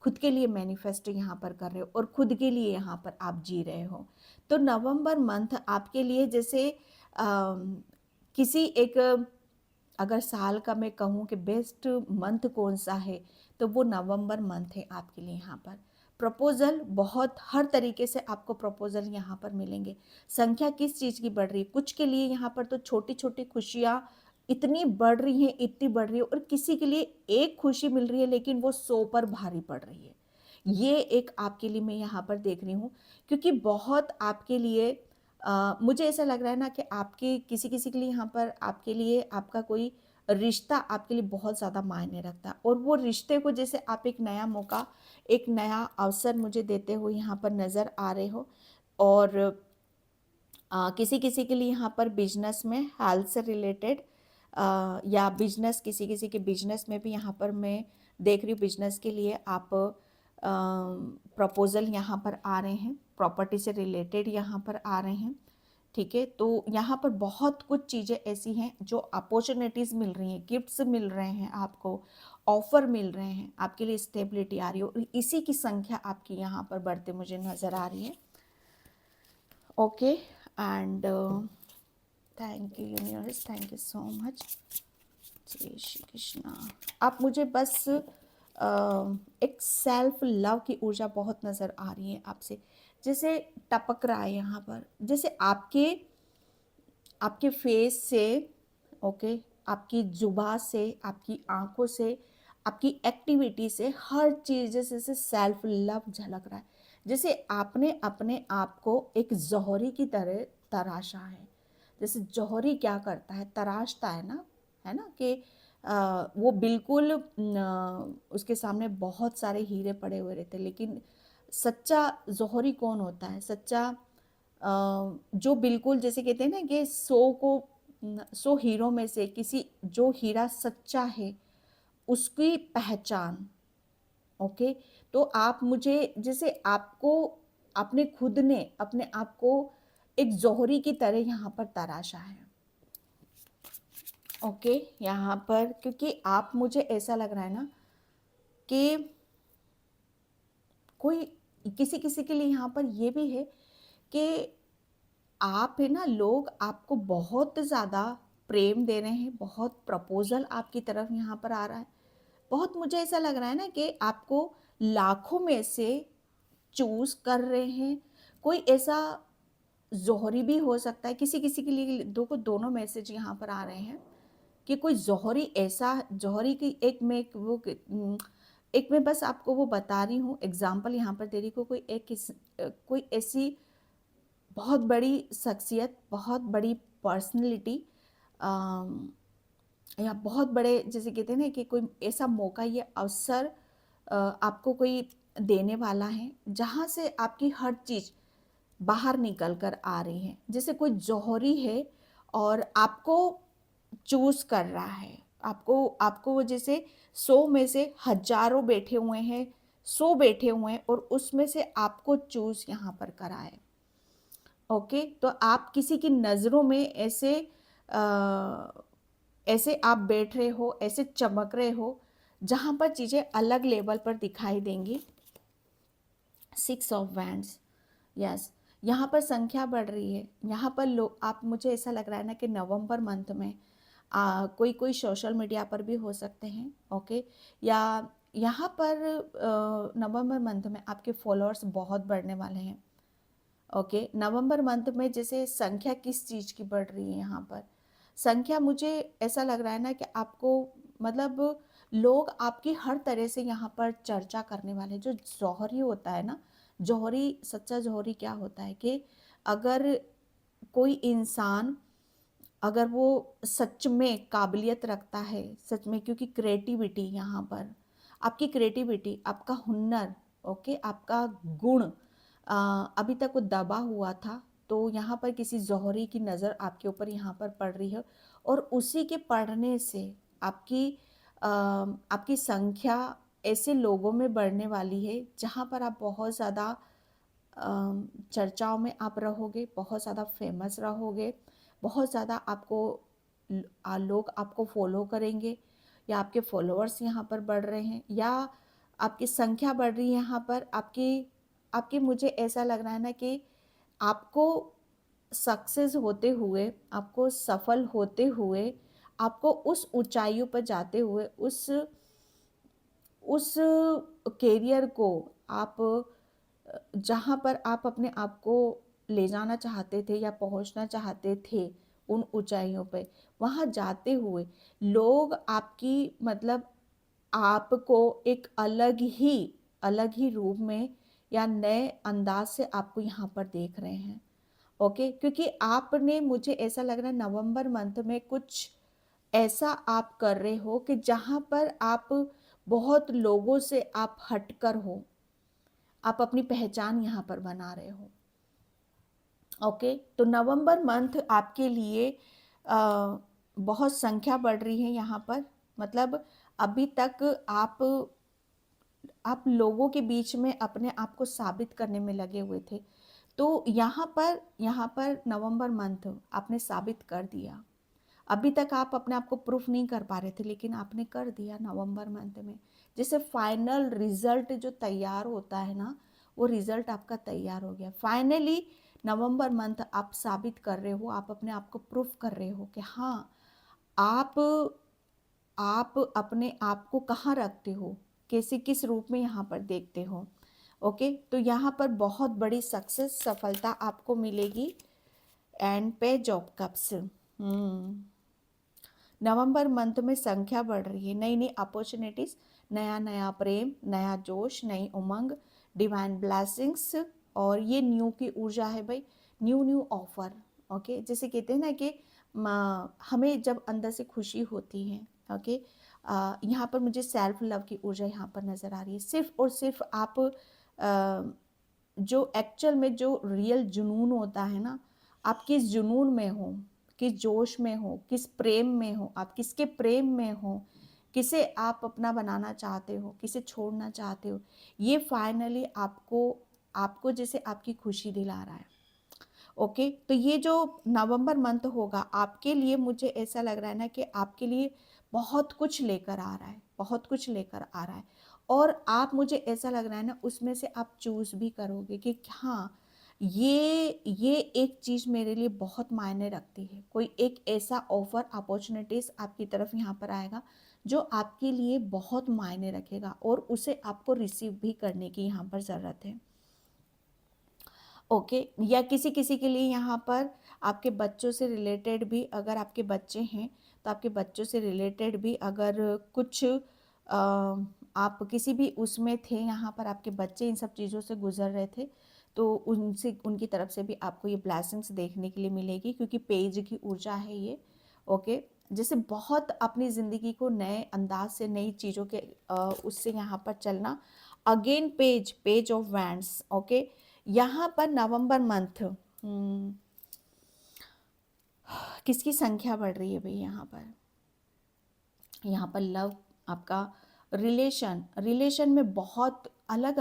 खुद के लिए मैनिफेस्ट यहाँ पर कर रहे हो, और खुद के लिए यहाँ पर आप जी रहे हो। तो नवंबर मंथ आपके लिए जैसे किसी एक, अगर साल का मैं कहूँ कि बेस्ट मंथ कौन सा है, तो वो नवंबर मंथ है आपके लिए। यहाँ पर प्रपोजल बहुत, हर तरीके से आपको प्रपोजल यहाँ पर मिलेंगे। संख्या किस चीज़ की बढ़ रही है, कुछ के लिए यहाँ पर तो छोटी छोटी खुशियाँ इतनी बढ़ रही हैं, इतनी बढ़ रही है, और किसी के लिए एक खुशी मिल रही है लेकिन वो 100 पर भारी पड़ रही है। ये एक आपके लिए मैं यहाँ पर देख रही हूँ, क्योंकि बहुत आपके लिए मुझे ऐसा लग रहा है ना कि आपके किसी किसी के लिए यहाँ पर, आपके लिए आपका कोई रिश्ता आपके लिए बहुत ज़्यादा मायने रखता है, और वो रिश्ते को जैसे आप एक नया मौका, एक नया अवसर मुझे देते हुए यहाँ पर नज़र आ रहे हो। और किसी किसी के लिए यहाँ पर बिजनेस में, हेल्थ से रिलेटेड या बिजनेस, किसी किसी के बिजनेस में भी यहाँ पर मैं देख रही हूँ, बिजनेस के लिए आप प्रपोजल यहाँ पर आ रहे हैं, प्रॉपर्टी से रिलेटेड यहाँ पर आ रहे हैं। ठीक है, तो यहाँ पर बहुत कुछ चीज़ें ऐसी हैं जो अपॉर्चुनिटीज़ मिल रही हैं, गिफ्ट्स मिल रहे हैं आपको, ऑफर मिल रहे हैं, आपके लिए स्टेबिलिटी आ रही है, और इसी की संख्या आपकी यहाँ पर बढ़ते मुझे नज़र आ रही है। Okay, and thank you universe, thank you so much. जय श्री कृष्णा। आप मुझे बस एक सेल्फ लव की ऊर्जा बहुत नज़र आ रही है आपसे, जैसे टपक रहा है यहाँ पर, जैसे आपके आपके फेस से, ओके, आपकी जुबा से, आपकी आंखों से, आपकी एक्टिविटी से, हर चीज़ जैसे सेल्फ लव झलक रहा है, जैसे आपने अपने आप को एक जौहरी की तरह तराशा है। जैसे जौहरी क्या करता है, तराशता है ना कि वो बिल्कुल उसके सामने बहुत सारे हीरे पड़े हुए रहते, लेकिन सच्चा जौहरी कौन होता है? सच्चा जो बिल्कुल जैसे कहते हैं ना कि 100 हीरो में से किसी, जो हीरा सच्चा है उसकी पहचान। ओके, तो आप मुझे, जैसे आपको, आपने खुद ने अपने आप को एक जौहरी की तरह यहाँ पर तराशा है। ओके, यहाँ पर क्योंकि आप, मुझे ऐसा लग रहा है ना कि कोई, किसी किसी के लिए यहाँ पर ये भी है कि आप है ना, लोग आपको बहुत ज़्यादा प्रेम दे रहे हैं, बहुत प्रपोजल आपकी तरफ यहाँ पर आ रहा है, बहुत, मुझे ऐसा लग रहा है ना कि आपको लाखों में से चूज कर रहे हैं। कोई ऐसा जौहरी भी हो सकता है, किसी किसी के लिए दोनों मैसेज यहाँ पर आ रहे हैं कि कोई जौहरी, ऐसा जौहरी की एक मैं बस आपको वो बता रही हूँ, एग्जाम्पल यहाँ पर दे रही हूँ, कोई ऐसी बहुत बड़ी शख्सियत, बहुत बड़ी पर्सनैलिटी, या बहुत बड़े, जैसे कहते हैं ना कि कोई ऐसा मौका या अवसर आपको कोई देने वाला है, जहाँ से आपकी हर चीज़ बाहर निकल कर आ रही है, जैसे कोई जौहरी है और आपको चूज कर रहा है, आपको आपको वो, जैसे 100 में से हजारों बैठे हुए हैं, 100 बैठे हुए हैं, और उसमें से आपको चूज यहाँ पर करा है। ओके, तो आप किसी की नज़रों में ऐसे ऐसे आप बैठ रहे हो, ऐसे चमक रहे हो, जहाँ पर चीज़ें अलग लेवल पर दिखाई देंगी। 6 ऑफ वैंड्स, यस, यहाँ पर संख्या बढ़ रही है, यहाँ पर लोग, आप, मुझे ऐसा लग रहा है ना कि नवंबर मंथ में कोई कोई सोशल मीडिया पर भी हो सकते हैं। ओके, या यहाँ पर नवंबर मंथ में आपके फॉलोअर्स बहुत बढ़ने वाले हैं। ओके, नवंबर मंथ में जैसे संख्या किस चीज़ की बढ़ रही है, यहाँ पर संख्या, मुझे ऐसा लग रहा है ना कि आपको, मतलब लोग आपकी हर तरह से यहाँ पर चर्चा करने वाले हैं। जो जौहरी होता है ना, जौहरी, सच्चा जौहरी क्या होता है कि अगर कोई इंसान, अगर वो सच में काबिलियत रखता है, सच में, क्योंकि क्रिएटिविटी यहाँ पर, आपकी क्रिएटिविटी, आपका हुनर, ओके, आपका गुण अभी तक वो दबा हुआ था, तो यहाँ पर किसी जौहरी की नज़र आपके ऊपर यहाँ पर पड़ रही है, और उसी के पढ़ने से आपकी आपकी संख्या ऐसे लोगों में बढ़ने वाली है जहाँ पर आप बहुत ज़्यादा चर्चाओं में आप रहोगे, बहुत ज़्यादा फेमस रहोगे, बहुत ज़्यादा आपको लोग आपको फॉलो करेंगे, या आपके फॉलोअर्स यहाँ पर बढ़ रहे हैं, या आपकी संख्या बढ़ रही है यहाँ पर, आपकी आपकी मुझे ऐसा लग रहा है ना कि आपको सक्सेस होते हुए, आपको सफल होते हुए, आपको उस ऊंचाइयों पर जाते हुए, उस कैरियर को आप, जहाँ पर आप अपने आप को ले जाना चाहते थे या पहुँचना चाहते थे, उन ऊंचाइयों पे, वहाँ जाते हुए लोग आपकी, मतलब आपको एक अलग ही रूप में या नए अंदाज से आपको यहाँ पर देख रहे हैं। ओके, क्योंकि आपने, मुझे ऐसा लग रहा है नवंबर मंथ में कुछ ऐसा आप कर रहे हो कि जहाँ पर आप बहुत लोगों से आप हटकर हो, आप अपनी पहचान यहाँ पर बना रहे हो। ओके, तो नवंबर मंथ आपके लिए बहुत संख्या बढ़ रही है यहाँ पर, मतलब अभी तक आप लोगों के बीच में अपने आप को साबित करने में लगे हुए थे, तो यहाँ पर नवंबर मंथ आपने साबित कर दिया। अभी तक आप अपने आप को प्रूफ नहीं कर पा रहे थे, लेकिन आपने कर दिया नवंबर मंथ में। जैसे फाइनल रिजल्ट जो तैयार होता है ना, वो रिजल्ट आपका तैयार हो गया फाइनली। नवंबर मंथ आप साबित कर रहे हो, आप अपने आप को प्रूफ कर रहे हो कि हाँ, आप आप अपने आप को कहाँ रखते हो, कैसे किस रूप में यहाँ पर देखते हो। ओके, तो यहाँ पर बहुत बड़ी सक्सेस, सफलता आपको मिलेगी। And page of cups, November month में संख्या बढ़ रही है, नई नई अपॉर्चुनिटीज, नया नया प्रेम, नया जोश, नई उमंग, डिवाइन ब्लेसिंग्स। और ये न्यू की ऊर्जा है भाई, न्यू न्यू ऑफर। ओके, जैसे कहते हैं ना कि हमें जब अंदर से खुशी होती है, ओके, यहाँ पर मुझे सेल्फ लव की ऊर्जा यहाँ पर नज़र आ रही है। सिर्फ और सिर्फ आप जो एक्चुअल में जो रियल जुनून होता है ना, आप किस जुनून में हो, किस जोश में हो, किस प्रेम में हो, आप किसके प्रेम में हो, किसे आप अपना बनाना चाहते हो, किसे छोड़ना चाहते हो, ये फाइनली आपको आपको जैसे आपकी खुशी दिला रहा है। ओके, तो ये जो नवंबर मंथ होगा आपके लिए, मुझे ऐसा लग रहा है ना कि आपके लिए बहुत कुछ लेकर आ रहा है, बहुत कुछ लेकर आ रहा है। और आप, मुझे ऐसा लग रहा है ना, उसमें से आप चूज भी करोगे कि हाँ, ये एक चीज़ मेरे लिए बहुत मायने रखती है। कोई एक ऐसा ऑफर, अपॉर्चुनिटीज़ आपकी तरफ यहाँ पर आएगा जो आपके लिए बहुत मायने रखेगा, और उसे आपको रिसीव भी करने की यहाँ पर ज़रूरत है। ओके, या किसी किसी के लिए यहाँ पर आपके बच्चों से रिलेटेड भी, अगर आपके बच्चे हैं तो आपके बच्चों से रिलेटेड भी अगर कुछ आप किसी भी उसमें थे, यहाँ पर आपके बच्चे इन सब चीज़ों से गुजर रहे थे, तो उनसे, उनकी तरफ से भी आपको ये ब्लेसिंग्स देखने के लिए मिलेगी, क्योंकि पेज की ऊर्जा है ये। ओके, जैसे बहुत अपनी ज़िंदगी को नए अंदाज से, नई चीज़ों के उससे यहाँ पर चलना। Again page, page of wands. Okay, यहाँ पर नवंबर मंथ किसकी संख्या बढ़ रही है भाई, यहाँ पर लव, आपका रिलेशन में बहुत अलग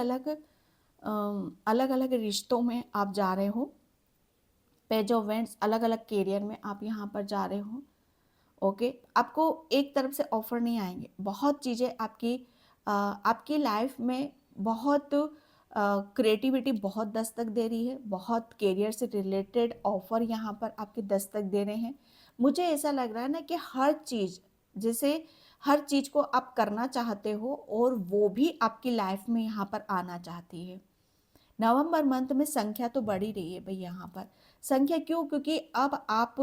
अलग रिश्तों में आप जा रहे हो। पेज ऑफ वेंट्स, अलग अलग कैरियर में आप यहाँ पर जा रहे हो। ओके, आपको एक तरफ से ऑफर नहीं आएंगे, बहुत चीज़ें आपकी लाइफ में बहुत क्रिएटिविटी बहुत दस्तक दे रही है, बहुत कैरियर से रिलेटेड ऑफर यहाँ पर आपके दस्तक दे रहे हैं। मुझे ऐसा लग रहा है ना कि हर चीज़, जैसे हर चीज़ को आप करना चाहते हो और वो भी आपकी लाइफ में यहाँ पर आना चाहती है। नवंबर मंथ में संख्या तो बढ़ ही रही है भाई, यहाँ पर संख्या क्यों, क्योंकि अब आप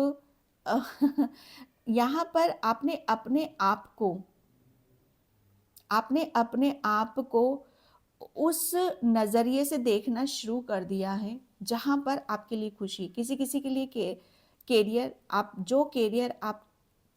यहाँ पर आपने अपने आप को उस नज़रिए से देखना शुरू कर दिया है जहाँ पर आपके लिए खुशी, किसी किसी के लिए कैरियर, आप जो कैरियर आप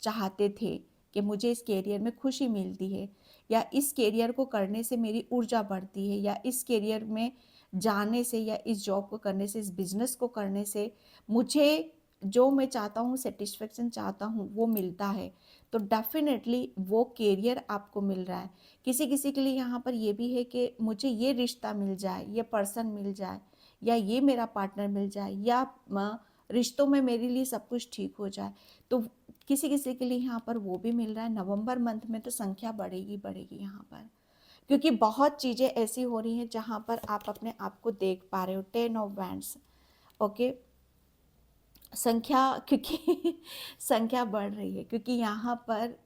चाहते थे कि मुझे इस कैरियर में खुशी मिलती है, या इस कैरियर को करने से मेरी ऊर्जा बढ़ती है, या इस कैरियर में जाने से, या इस जॉब को करने से, इस बिजनेस को करने से मुझे जो मैं चाहता हूँ, सेटिस्फेक्शन चाहता हूँ, वो मिलता है, तो डेफिनेटली वो कैरियर आपको मिल रहा है। किसी किसी के लिए यहाँ पर ये भी है कि मुझे ये रिश्ता मिल जाए, ये पर्सन मिल जाए, या ये मेरा पार्टनर मिल जाए, या रिश्तों में मेरे लिए सब कुछ ठीक हो जाए, तो किसी किसी के लिए यहाँ पर वो भी मिल रहा है। नवंबर मंथ में तो संख्या बढ़ेगी बढ़ेगी यहाँ पर, क्योंकि बहुत चीज़ें ऐसी हो रही हैं जहाँ पर आप अपने आप को देख पा रहे हो। 10 ऑफ वैंड्स। ओके, संख्या, क्योंकि संख्या बढ़ रही है, क्योंकि यहाँ पर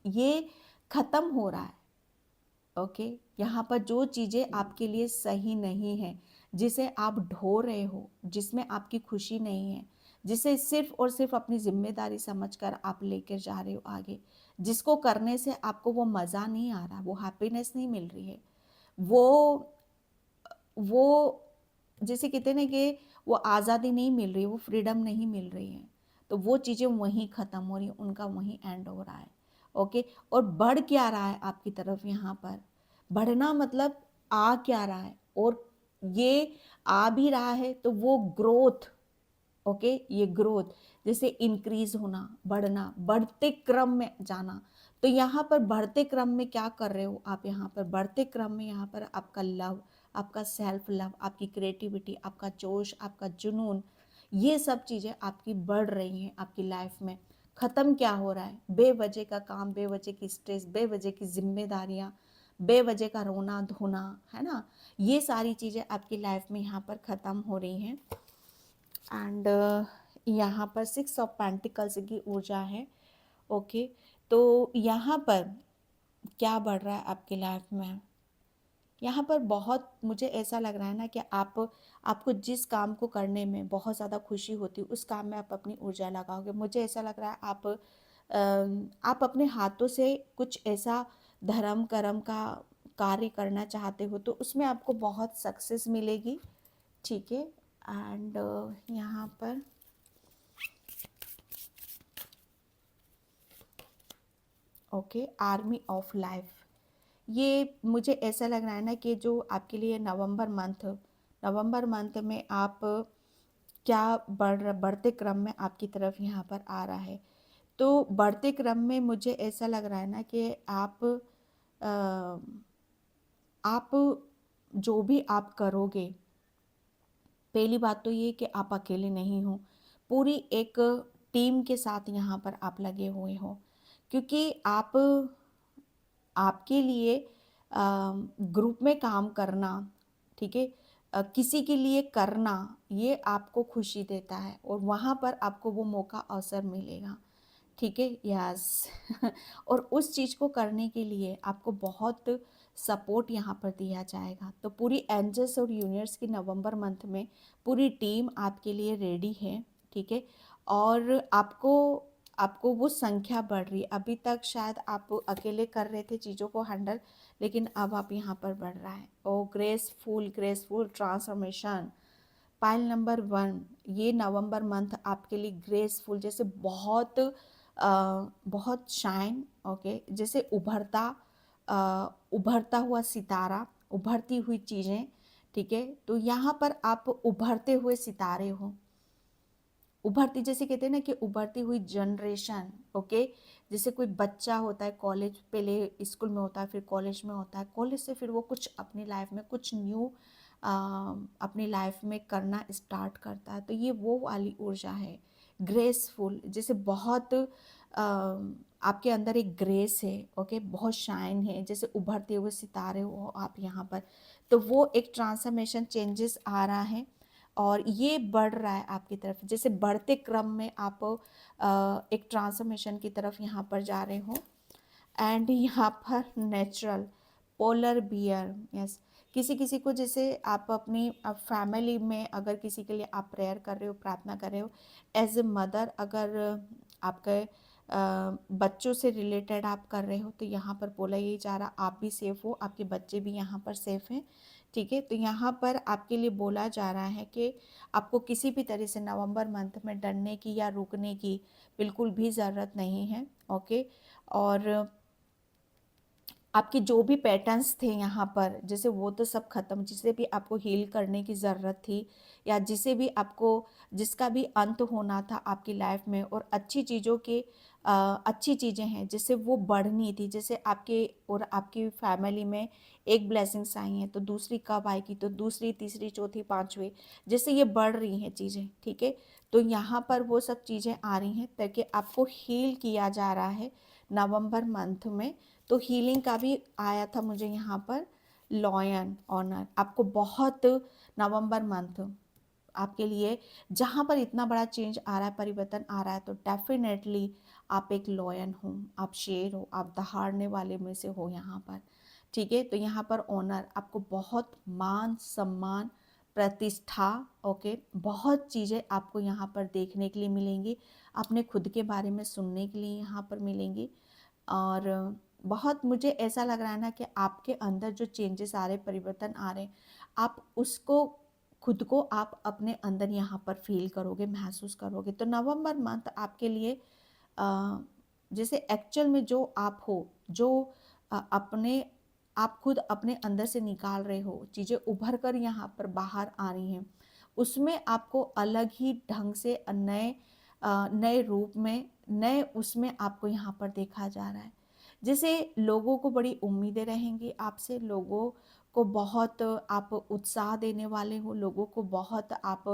ये खत्म हो रहा है। ओके, यहाँ पर जो चीज़ें आपके लिए सही नहीं है, जिसे आप ढो रहे हो, जिसमें आपकी खुशी नहीं है, जिसे सिर्फ और सिर्फ अपनी जिम्मेदारी समझकर आप लेकर जा रहे हो आगे, जिसको करने से आपको वो मज़ा नहीं आ रहा, वो हैप्पीनेस नहीं मिल रही है, वो वो जैसे कहते हैं ना कि वो आज़ादी नहीं मिल रही है, वो फ्रीडम नहीं मिल रही है, तो वो चीज़ें वहीं ख़त्म हो रही हैं, उनका वहीं एंड हो रहा है। ओके, और बढ़ क्या रहा है आपकी तरफ, यहाँ पर बढ़ना मतलब आ क्या रहा है, और ये आ भी रहा है तो वो ग्रोथ, ओके, ये ग्रोथ जैसे इंक्रीज होना, बढ़ना, बढ़ते क्रम में जाना। तो यहाँ पर बढ़ते क्रम में क्या कर रहे हो आप, यहाँ पर बढ़ते क्रम में यहाँ पर आपका लव, आपका सेल्फ लव, आपकी क्रिएटिविटी, आपका जोश, आपका जुनून, ये सब चीज़ें आपकी बढ़ रही हैं आपकी लाइफ में। ख़त्म क्या हो रहा है, बेवजह का काम, बेवजह की स्ट्रेस, बेवजह की जिम्मेदारियाँ, बेवजह का रोना धोना, है ना, ये सारी चीज़ें आपकी लाइफ में यहाँ पर ख़त्म हो रही हैं। एंड यहाँ पर 6 ऑफ पेंटिकल्स की ऊर्जा है। ओके, तो यहाँ पर क्या बढ़ रहा है आपकी लाइफ में, यहाँ पर बहुत मुझे ऐसा लग रहा है ना कि आपको जिस काम को करने में बहुत ज़्यादा खुशी होती है उस काम में आप अपनी ऊर्जा लगाओगे। मुझे ऐसा लग रहा है आप अपने हाथों से कुछ ऐसा धर्म कर्म का कार्य करना चाहते हो तो उसमें आपको बहुत सक्सेस मिलेगी। ठीक है, एंड यहाँ पर ओके, आर्मी ऑफ लाइफ, ये मुझे ऐसा लग रहा है ना कि जो आपके लिए नवंबर मंथ में आप क्या बढ़ते क्रम में आपकी तरफ यहाँ पर आ रहा है। तो बढ़ते क्रम में मुझे ऐसा लग रहा है ना कि आप जो भी आप करोगे, पहली बात तो ये कि आप अकेले नहीं हो, पूरी एक टीम के साथ यहाँ पर आप लगे हुए हो, क्योंकि आपके लिए ग्रुप में काम करना, ठीक है, किसी के लिए करना, ये आपको खुशी देता है और वहाँ पर आपको वो मौका अवसर मिलेगा। ठीक है, यस और उस चीज़ को करने के लिए आपको बहुत सपोर्ट यहाँ पर दिया जाएगा। तो पूरी एंजल्स और यूनिवर्स की नवंबर मंथ में पूरी टीम आपके लिए रेडी है। ठीक है, और आपको आपको वो संख्या बढ़ रही है। अभी तक शायद आप अकेले कर रहे थे चीज़ों को हैंडल, लेकिन अब आप यहाँ पर बढ़ रहा है। ओ ग्रेसफुल ट्रांसफॉर्मेशन, पाइल नंबर 1, ये नवंबर मंथ आपके लिए ग्रेसफुल, जैसे बहुत शाइन, ओके, जैसे उभरता हुआ सितारा, उभरती हुई चीज़ें। ठीक है, तो यहाँ पर आप उभरते हुए सितारे हो, उभरती, जैसे कहते हैं ना कि उभरती हुई जनरेशन। ओके, जैसे कोई बच्चा होता है, कॉलेज पहले स्कूल में होता है, फिर कॉलेज में होता है, कॉलेज से फिर वो कुछ अपनी लाइफ में कुछ न्यू अपनी लाइफ में करना स्टार्ट करता है। तो ये वो वाली ऊर्जा है ग्रेसफुल, जैसे बहुत आपके अंदर एक ग्रेस है। ओके, बहुत शाइन है, जैसे उभरते हुए सितारे हो आप यहाँ पर। तो वो एक ट्रांसफॉर्मेशन चेंजेस आ रहा है और ये बढ़ रहा है आपकी तरफ, जैसे बढ़ते क्रम में आप एक ट्रांसफॉर्मेशन की तरफ यहाँ पर जा रहे हो। एंड यहाँ पर नेचुरल पोलर बियर, यस, किसी किसी को, जैसे आप अपनी फैमिली में अगर किसी के लिए आप प्रेयर कर रहे हो, प्रार्थना कर रहे हो, एज ए मदर, अगर आपके बच्चों से रिलेटेड आप कर रहे हो तो यहाँ पर बोला यही जा रहा, आप भी सेफ़ हो, आपके बच्चे भी यहाँ पर सेफ़ हैं। ठीक है, तो यहाँ पर आपके लिए बोला जा रहा है कि आपको किसी भी तरह से नवंबर मंथ में डरने की या रुकने की बिल्कुल भी ज़रूरत नहीं है। ओके, और आपके जो भी पैटर्न्स थे यहाँ पर, जैसे वो तो सब ख़त्म, जिसे भी आपको हील करने की ज़रूरत थी या जिसे भी आपको, जिसका भी अंत होना था आपकी लाइफ में, और अच्छी चीज़ों के अच्छी चीज़ें हैं जैसे वो बढ़नी थी, जैसे आपके और आपकी फैमिली में एक ब्लेसिंग्स आई हैं तो दूसरी कब आएगी, तो दूसरी, तीसरी, चौथी, पांचवी, जैसे ये बढ़ रही हैं चीज़ें। ठीक है, तो यहाँ पर वो सब चीज़ें आ रही हैं ताकि आपको हील किया जा रहा है नवंबर मंथ में। तो हीलिंग का भी आया था मुझे यहाँ पर लॉयन ऑनर, आपको बहुत नवंबर मंथ आपके लिए जहाँ पर इतना बड़ा चेंज आ रहा है, परिवर्तन आ रहा है, तो डेफिनेटली आप एक लॉयन हो, आप शेर हो, आप दहाड़ने वाले में से हो यहाँ पर। ठीक है, तो यहाँ पर ऑनर, आपको बहुत मान सम्मान प्रतिष्ठा, ओके, बहुत चीज़ें आपको यहाँ पर देखने के लिए मिलेंगी, अपने खुद के बारे में सुनने के लिए यहाँ पर मिलेंगी। और बहुत मुझे ऐसा लग रहा है ना कि आपके अंदर जो चेंजेस आ रहे, परिवर्तन आ रहे, आप उसको खुद को आप अपने अंदर यहाँ पर फील करोगे, महसूस करोगे। तो नवंबर मंथ आपके लिए जैसे एक्चुअल में जो आप हो, जो अपने आप खुद अपने अंदर से निकाल रहे हो, चीज़ें उभर कर यहाँ पर बाहर आ रही हैं, उसमें आपको अलग ही ढंग से नए रूप में, नए उसमें आपको यहाँ पर देखा जा रहा है। जैसे लोगों को बड़ी उम्मीदें रहेंगी आपसे, लोगों को बहुत आप उत्साह देने वाले हो, लोगों को बहुत आप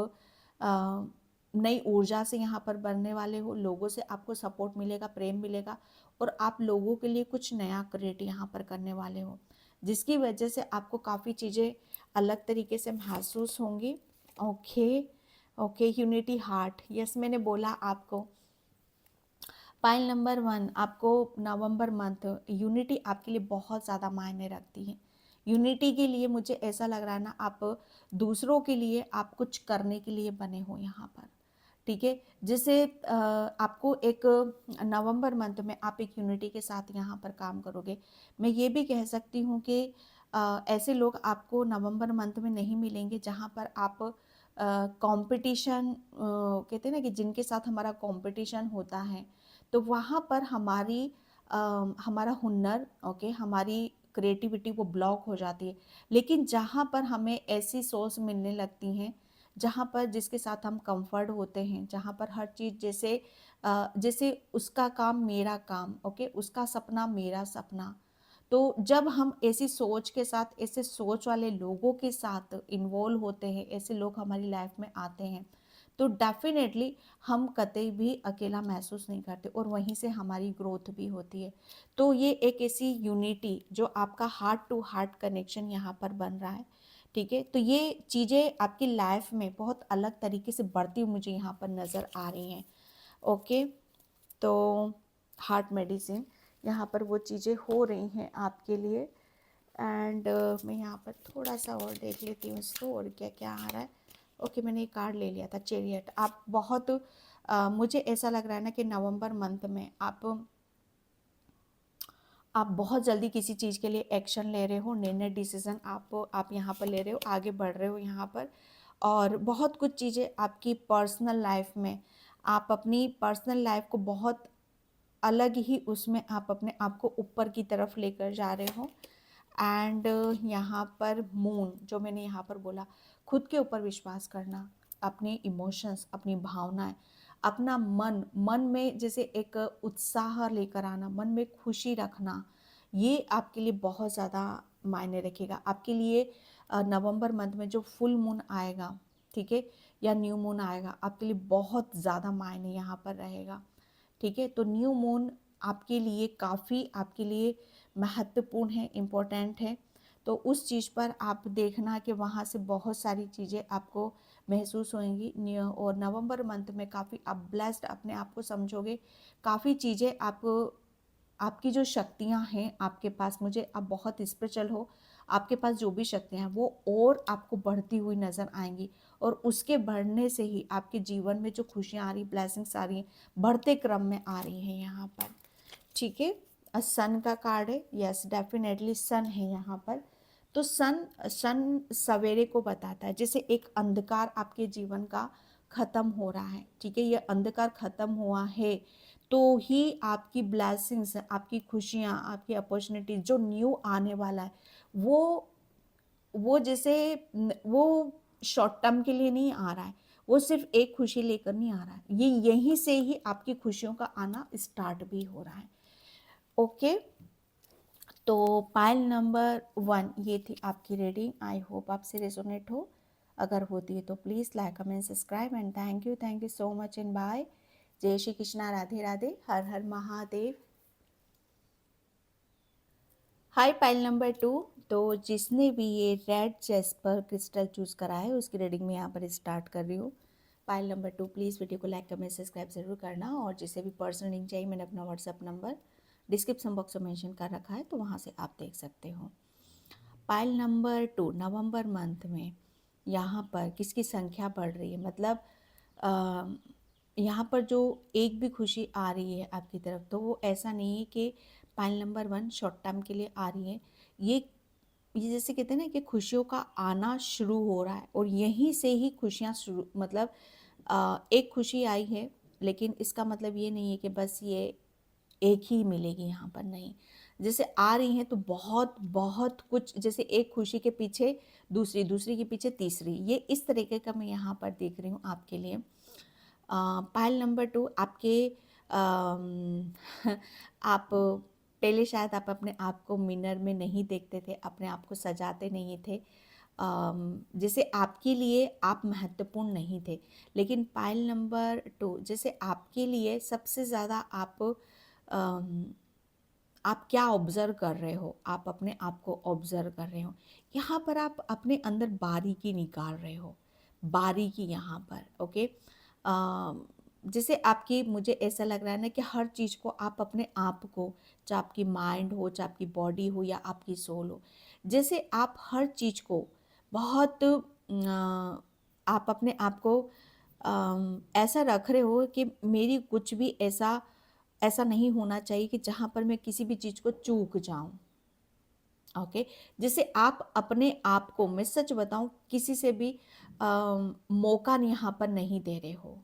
नई ऊर्जा से यहाँ पर बनने वाले हो, लोगों से आपको सपोर्ट मिलेगा, प्रेम मिलेगा, और आप लोगों के लिए कुछ नया क्रिएट यहाँ पर करने वाले हो, जिसकी वजह से आपको काफ़ी चीज़ें अलग तरीके से महसूस होंगी। Okay, okay, unity heart, yes मैंने बोला आपको। पाइल नंबर 1, आपको नवंबर मंथ यूनिटी आपके लिए बहुत ज़्यादा मायने रखती है। यूनिटी के लिए मुझे ऐसा लग रहा है ना, आप दूसरों के लिए आप कुछ करने के लिए बने हो यहाँ पर, ठीक है। जैसे आपको एक नवंबर मंथ में आप एक यूनिटी के साथ यहाँ पर काम करोगे। मैं ये भी कह सकती हूँ कि ऐसे लोग आपको नवंबर मंथ में नहीं मिलेंगे जहाँ पर आप कंपटीशन, कहते हैं ना कि जिनके साथ हमारा कंपटीशन होता है, तो वहाँ पर हमारा हुनर, ओके, हमारी क्रिएटिविटी वो ब्लॉक हो जाती है। लेकिन जहाँ पर हमें ऐसी सोर्स मिलने लगती हैं जहाँ पर जिसके साथ हम कंफर्ट होते हैं, जहाँ पर हर चीज़ जैसे उसका काम मेरा काम, ओके, उसका सपना मेरा सपना। तो जब हम ऐसी सोच के साथ, ऐसे सोच वाले लोगों के साथ इन्वॉल्व होते हैं, ऐसे लोग हमारी लाइफ में आते हैं, तो डेफिनेटली हम कतई भी अकेला महसूस नहीं करते, और वहीं से हमारी ग्रोथ भी होती है। तो ये एक ऐसी यूनिटी जो आपका हार्ट टू हार्ट कनेक्शन यहाँ पर बन रहा है, ठीक है। तो ये चीज़ें आपकी लाइफ में बहुत अलग तरीके से बढ़ती हुई मुझे यहाँ पर नज़र आ रही हैं। ओके, तो हार्ट मेडिसिन यहाँ पर वो चीज़ें हो रही हैं आपके लिए। एंड मैं यहाँ पर थोड़ा सा और देख लेती हूँ इसको, और क्या क्या आ रहा है। ओके, मैंने एक कार्ड ले लिया था, चैरियट। आप बहुत मुझे ऐसा लग रहा है ना कि नवंबर मंथ में आप बहुत जल्दी किसी चीज़ के लिए एक्शन ले रहे हो, निर्णय, डिसीजन आप यहाँ पर ले रहे हो, आगे बढ़ रहे हो यहाँ पर। और बहुत कुछ चीज़ें आपकी पर्सनल लाइफ में, आप अपनी पर्सनल लाइफ को बहुत अलग ही उसमें आप अपने आप को ऊपर की तरफ लेकर जा रहे हो। एंड यहाँ पर मून, जो मैंने यहाँ पर बोला, खुद के ऊपर विश्वास करना, अपने इमोशंस, अपनी भावनाएं, अपना मन में जैसे एक उत्साह लेकर आना, मन में खुशी रखना, ये आपके लिए बहुत ज़्यादा मायने रखेगा। आपके लिए नवंबर मंथ में जो फुल मून आएगा, ठीक है, या न्यू मून आएगा, आपके लिए बहुत ज़्यादा मायने यहाँ पर रहेगा, ठीक है। तो न्यू मून आपके लिए काफ़ी, आपके लिए महत्वपूर्ण है, इम्पोर्टेंट है। तो उस चीज़ पर आप देखना कि वहाँ से बहुत सारी चीज़ें आपको महसूस होंगी। और नवंबर मंथ में काफ़ी आप ब्लेस्ड अपने आप को समझोगे। काफ़ी चीज़ें आपकी जो शक्तियाँ हैं आपके पास, मुझे आप बहुत स्पिरिचुअल हो, आपके पास जो भी शक्तियाँ हैं वो और आपको बढ़ती हुई नज़र आएंगी, और उसके बढ़ने से ही आपके जीवन में जो खुशियाँ आ रही, ब्लेसिंग्स आ रही हैं, बढ़ते क्रम में आ रही हैं यहाँ पर, ठीक है। सन का कार्ड है, यस डेफिनेटली सन है यहाँ पर। तो सन सवेरे को बताता है, जैसे एक अंधकार आपके जीवन का खत्म हो रहा है, ठीक है। ये अंधकार खत्म हुआ है तो ही आपकी ब्लेसिंग्स, आपकी खुशियाँ, आपकी अपॉर्चुनिटीज जो न्यू आने वाला है, वो जैसे वो शॉर्ट टर्म के लिए नहीं आ रहा है, वो सिर्फ एक खुशी लेकर नहीं आ रहा है, ये यहीं से ही आपकी खुशियों का आना स्टार्ट भी हो रहा है। ओके, तो पाइल नंबर 1 ये थी आपकी रीडिंग। आई होप आपसे रेजोनेट हो। अगर होती है तो please like, comment, subscribe and thank you so much and bye. जय श्री कृष्णा, राधे राधे, हर हर महादेव। हाय पाइल नंबर 2, तो जिसने भी ये रेड जेस्पर क्रिस्टल चूज़ करा है उसकी रीडिंग में यहाँ पर स्टार्ट कर रही हूँ। पाइल नंबर 2 प्लीज़ वीडियो को लाइक, कमेंट, सब्सक्राइब ज़रूर करना, और जिसे भी पर्सनल लिंक चाहिए मैंने अपना व्हाट्सअप नंबर डिस्क्रिप्शन बॉक्स में मेंशन कर रखा है, तो वहाँ से आप देख सकते हो। पाइल नंबर 2, नवंबर मंथ में यहाँ पर किसकी संख्या बढ़ रही है, मतलब यहाँ पर जो एक भी खुशी आ रही है आपकी तरफ, तो वो ऐसा नहीं है कि पाइल नंबर 1 शॉर्ट टर्म के लिए आ रही है। ये जैसे कहते हैं ना कि खुशियों का आना शुरू हो रहा है, और यहीं से ही खुशियाँ शुरू, मतलब एक खुशी आई है, लेकिन इसका मतलब ये नहीं है कि बस ये एक ही मिलेगी यहाँ पर, नहीं। जैसे आ रही हैं तो बहुत बहुत कुछ, जैसे एक खुशी के पीछे दूसरी, दूसरी के पीछे तीसरी, ये इस तरीके का मैं यहाँ पर देख रही हूँ आपके लिए। पाइल नंबर 2 आपके अम, आप पहले शायद आप अपने आप को मिरर में नहीं देखते थे, अपने आप को सजाते नहीं थे। जैसे आपके लिए आप महत्वपूर्ण नहीं थे, लेकिन पाइल नंबर 2 जैसे आपके लिए सबसे ज़्यादा अम, आप क्या ऑब्ज़र्व कर रहे हो, आप अपने आप को ऑब्ज़र्व कर रहे हो। यहाँ पर आप अपने अंदर बारीकी निकाल रहे हो, बारीकी यहाँ पर, ओके। जैसे आपकी, मुझे ऐसा लग रहा है ना कि हर चीज़ को आप अपने आप को, चाहे आपकी माइंड हो, चाहे आपकी बॉडी हो या आपकी सोल हो, जैसे आप हर चीज़ को बहुत आप अपने आप को ऐसा रख रहे हो कि मेरी कुछ भी ऐसा ऐसा नहीं होना चाहिए कि जहाँ पर मैं किसी भी चीज़ को चूक जाऊँ, ओके। जैसे आप अपने आप को, मैं सच बताऊँ, किसी से भी मौका यहाँ पर नहीं दे रहे हो,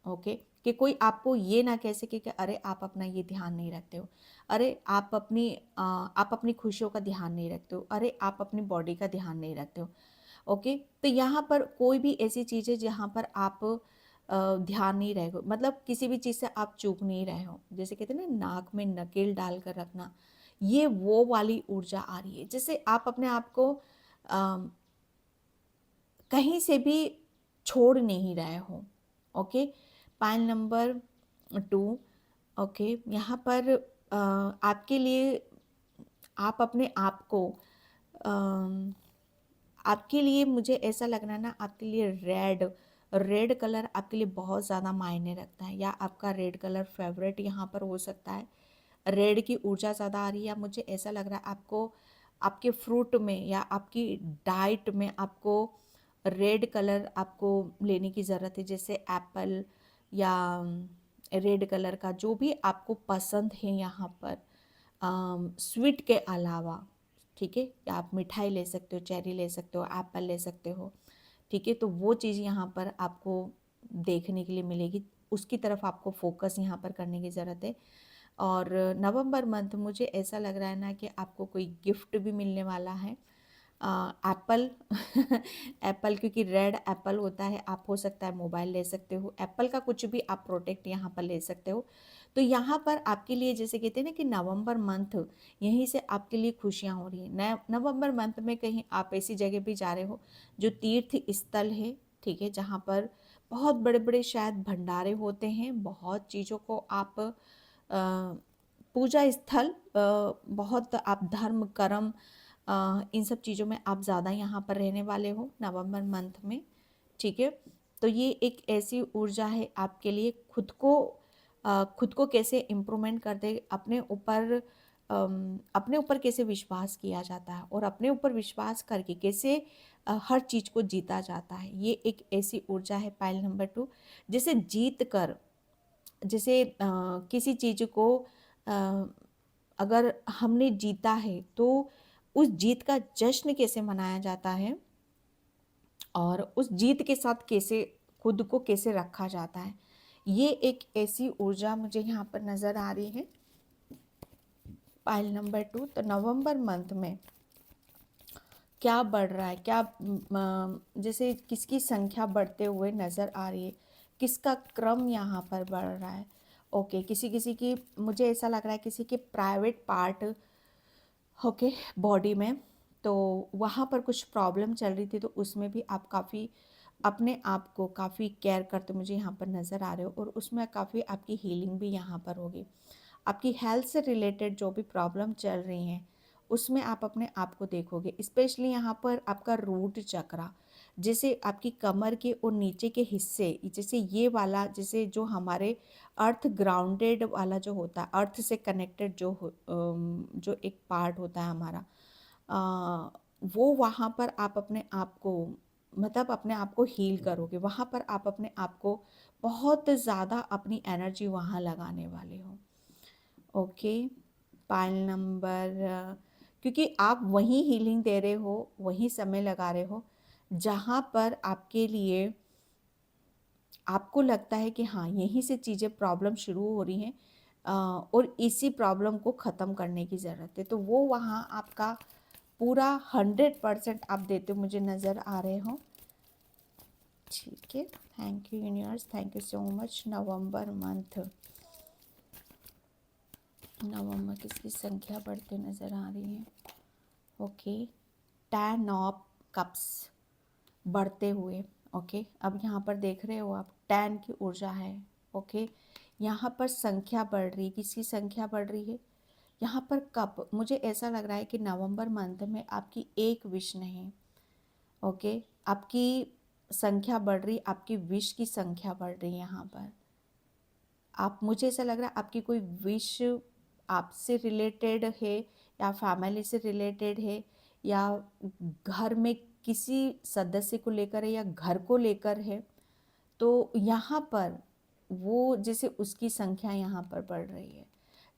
ओके। कि कोई आपको ये ना कह सके कि अरे आप अपना ये ध्यान नहीं रखते हो, अरे आप अपनी खुशियों का ध्यान नहीं रखते हो, अरे आप अपनी बॉडी का ध्यान नहीं रखते हो, ओके। तो यहाँ पर कोई भी ऐसी चीज़ है जहाँ पर आप ध्यान नहीं रहे हो, मतलब किसी भी चीज़ से आप चूक नहीं रहे हो, जैसे कहते हैं ना नाक में नकेल डाल कर रखना, ये वो वाली ऊर्जा आ रही है। जैसे आप अपने आप को अम, कहीं से भी छोड़ नहीं रहे हो, ओके। Pile number 2, okay. यहाँ पर आपके लिए, आप अपने आप को अम, आपके लिए मुझे ऐसा लग रहा है ना, आपके लिए रेड, रेड कलर आपके लिए बहुत ज़्यादा मायने रखता है, या आपका रेड कलर फेवरेट यहाँ पर हो सकता है। रेड की ऊर्जा ज़्यादा आ रही है, या मुझे ऐसा लग रहा है आपको आपके फ्रूट में या आपकी डाइट में आपको रेड कलर आपको लेने की ज़रूरत है, जैसे एप्पल या रेड कलर का जो भी आपको पसंद है यहाँ पर, स्वीट के अलावा, ठीक है। या आप मिठाई ले सकते हो, चेरी ले सकते हो, एप्पल ले सकते हो, ठीक है। तो वो चीज़ यहाँ पर आपको देखने के लिए मिलेगी, उसकी तरफ आपको फोकस यहाँ पर करने की ज़रूरत है। और नवंबर मंथ मुझे ऐसा लग रहा है ना कि आपको कोई गिफ्ट भी मिलने वाला है, एप्पल। एप्पल, क्योंकि रेड एप्पल होता है, आप हो सकता है मोबाइल ले सकते हो, एप्पल का कुछ भी आप प्रोडक्ट यहाँ पर ले सकते हो। तो यहाँ पर आपके लिए, जैसे कहते हैं ना कि नवंबर मंथ, यहीं से आपके लिए खुशियाँ हो रही हैं। नवंबर मंथ में कहीं आप ऐसी जगह भी जा रहे हो जो तीर्थ स्थल है, ठीक है, जहाँ पर बहुत बड़े बड़े शायद भंडारे होते हैं, बहुत चीज़ों को आप पूजा स्थल, बहुत आप धर्म कर्म, इन सब चीज़ों में आप ज़्यादा यहाँ पर रहने वाले हो नवंबर मंथ में, ठीक है। तो ये एक ऐसी ऊर्जा है आपके लिए, खुद को कैसे इम्प्रूवमेंट कर दे, अपने ऊपर कैसे विश्वास किया जाता है, और अपने ऊपर विश्वास करके कैसे हर चीज़ को जीता जाता है, ये एक ऐसी ऊर्जा है पाइल नंबर 2। जैसे जीत कर, जैसे किसी चीज़ को अ, अगर हमने जीता है तो उस जीत का जश्न कैसे मनाया जाता है, और उस जीत के साथ कैसे खुद को कैसे रखा जाता है, ये एक ऐसी ऊर्जा मुझे यहाँ पर नज़र आ रही है पाइल नंबर 2। तो नवंबर मंथ में क्या बढ़ रहा है, क्या जैसे किसकी संख्या बढ़ते हुए नज़र आ रही है, किसका क्रम यहाँ पर बढ़ रहा है, ओके। किसी किसी की, मुझे ऐसा लग रहा है किसी के प्राइवेट पार्ट, ओके, बॉडी में, तो वहाँ पर कुछ प्रॉब्लम चल रही थी, तो उसमें भी आप काफ़ी अपने आप को काफ़ी केयर करते मुझे यहाँ पर नज़र आ रहे हो, और उसमें काफ़ी आपकी हीलिंग भी यहाँ पर होगी। आपकी हेल्थ से रिलेटेड जो भी प्रॉब्लम चल रही हैं, उसमें आप अपने आप को देखोगे, स्पेशली यहाँ पर आपका रूट चक्रा, जैसे आपकी कमर के और नीचे के हिस्से, जैसे ये वाला, जैसे जो हमारे अर्थ ग्राउंडेड वाला जो होता है, अर्थ से कनेक्टेड जो एक पार्ट होता है हमारा, वो वहाँ पर आप अपने आप को, मतलब अपने आप को हील करोगे, वहाँ पर आप अपने आप को बहुत ज़्यादा अपनी एनर्जी वहाँ लगाने वाले हो, ओके। पाइल नंबर, क्योंकि आप वहीं हीलिंग दे रहे हो, वहीं समय लगा रहे हो जहाँ पर आपके लिए आपको लगता है कि हाँ, यहीं से चीज़ें प्रॉब्लम शुरू हो रही हैं, और इसी प्रॉब्लम को ख़त्म करने की ज़रूरत है। तो वो वहाँ आपका पूरा 100% आप देते मुझे नज़र आ रहे हो। ठीक है, thank you universe, thank you so much. नवंबर मंथ, नवंबर किसकी संख्या बढ़ते नज़र आ रही है? ओके, 10 ऑफ कप्स बढ़ते हुए। ओके, अब यहाँ पर देख रहे हो आप 10 की ऊर्जा है। ओके, यहाँ पर संख्या बढ़ रही, किसकी संख्या बढ़ रही है? यहाँ पर कप, मुझे ऐसा लग रहा है कि नवंबर मंथ में आपकी एक विश नहीं, ओके, आपकी संख्या बढ़ रही, आपकी विश की संख्या बढ़ रही है। यहाँ पर आप, मुझे ऐसा लग रहा है आपकी कोई विश आपसे रिलेटेड है, या फैमिली से रिलेटेड है, या घर में किसी सदस्य को लेकर है, या घर को लेकर है। तो यहाँ पर वो जैसे उसकी संख्या यहाँ पर बढ़ रही है।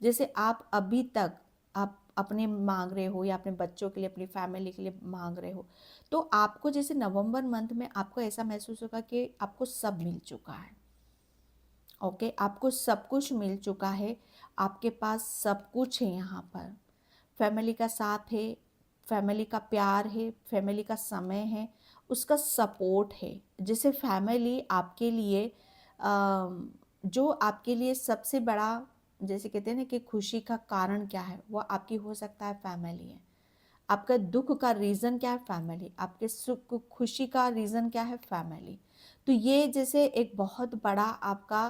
जैसे आप अभी तक आप अपने मांग रहे हो, या अपने बच्चों के लिए, अपनी फैमिली के लिए मांग रहे हो, तो आपको जैसे नवंबर मंथ में आपको ऐसा महसूस होगा कि आपको सब मिल चुका है। ओके, आपको सब कुछ मिल चुका है, आपके पास सब कुछ है। यहाँ पर फैमिली का साथ है, फैमिली का प्यार है, फैमिली का समय है, उसका सपोर्ट है। जैसे फैमिली आपके लिए जो आपके लिए सबसे बड़ा, जैसे कहते हैं ना कि खुशी का कारण क्या है, वो आपकी हो सकता है फैमिली है। आपका दुख का रीज़न क्या है? फैमिली। आपके सुख खुशी का रीज़न क्या है? फैमिली। तो ये जैसे एक बहुत बड़ा आपका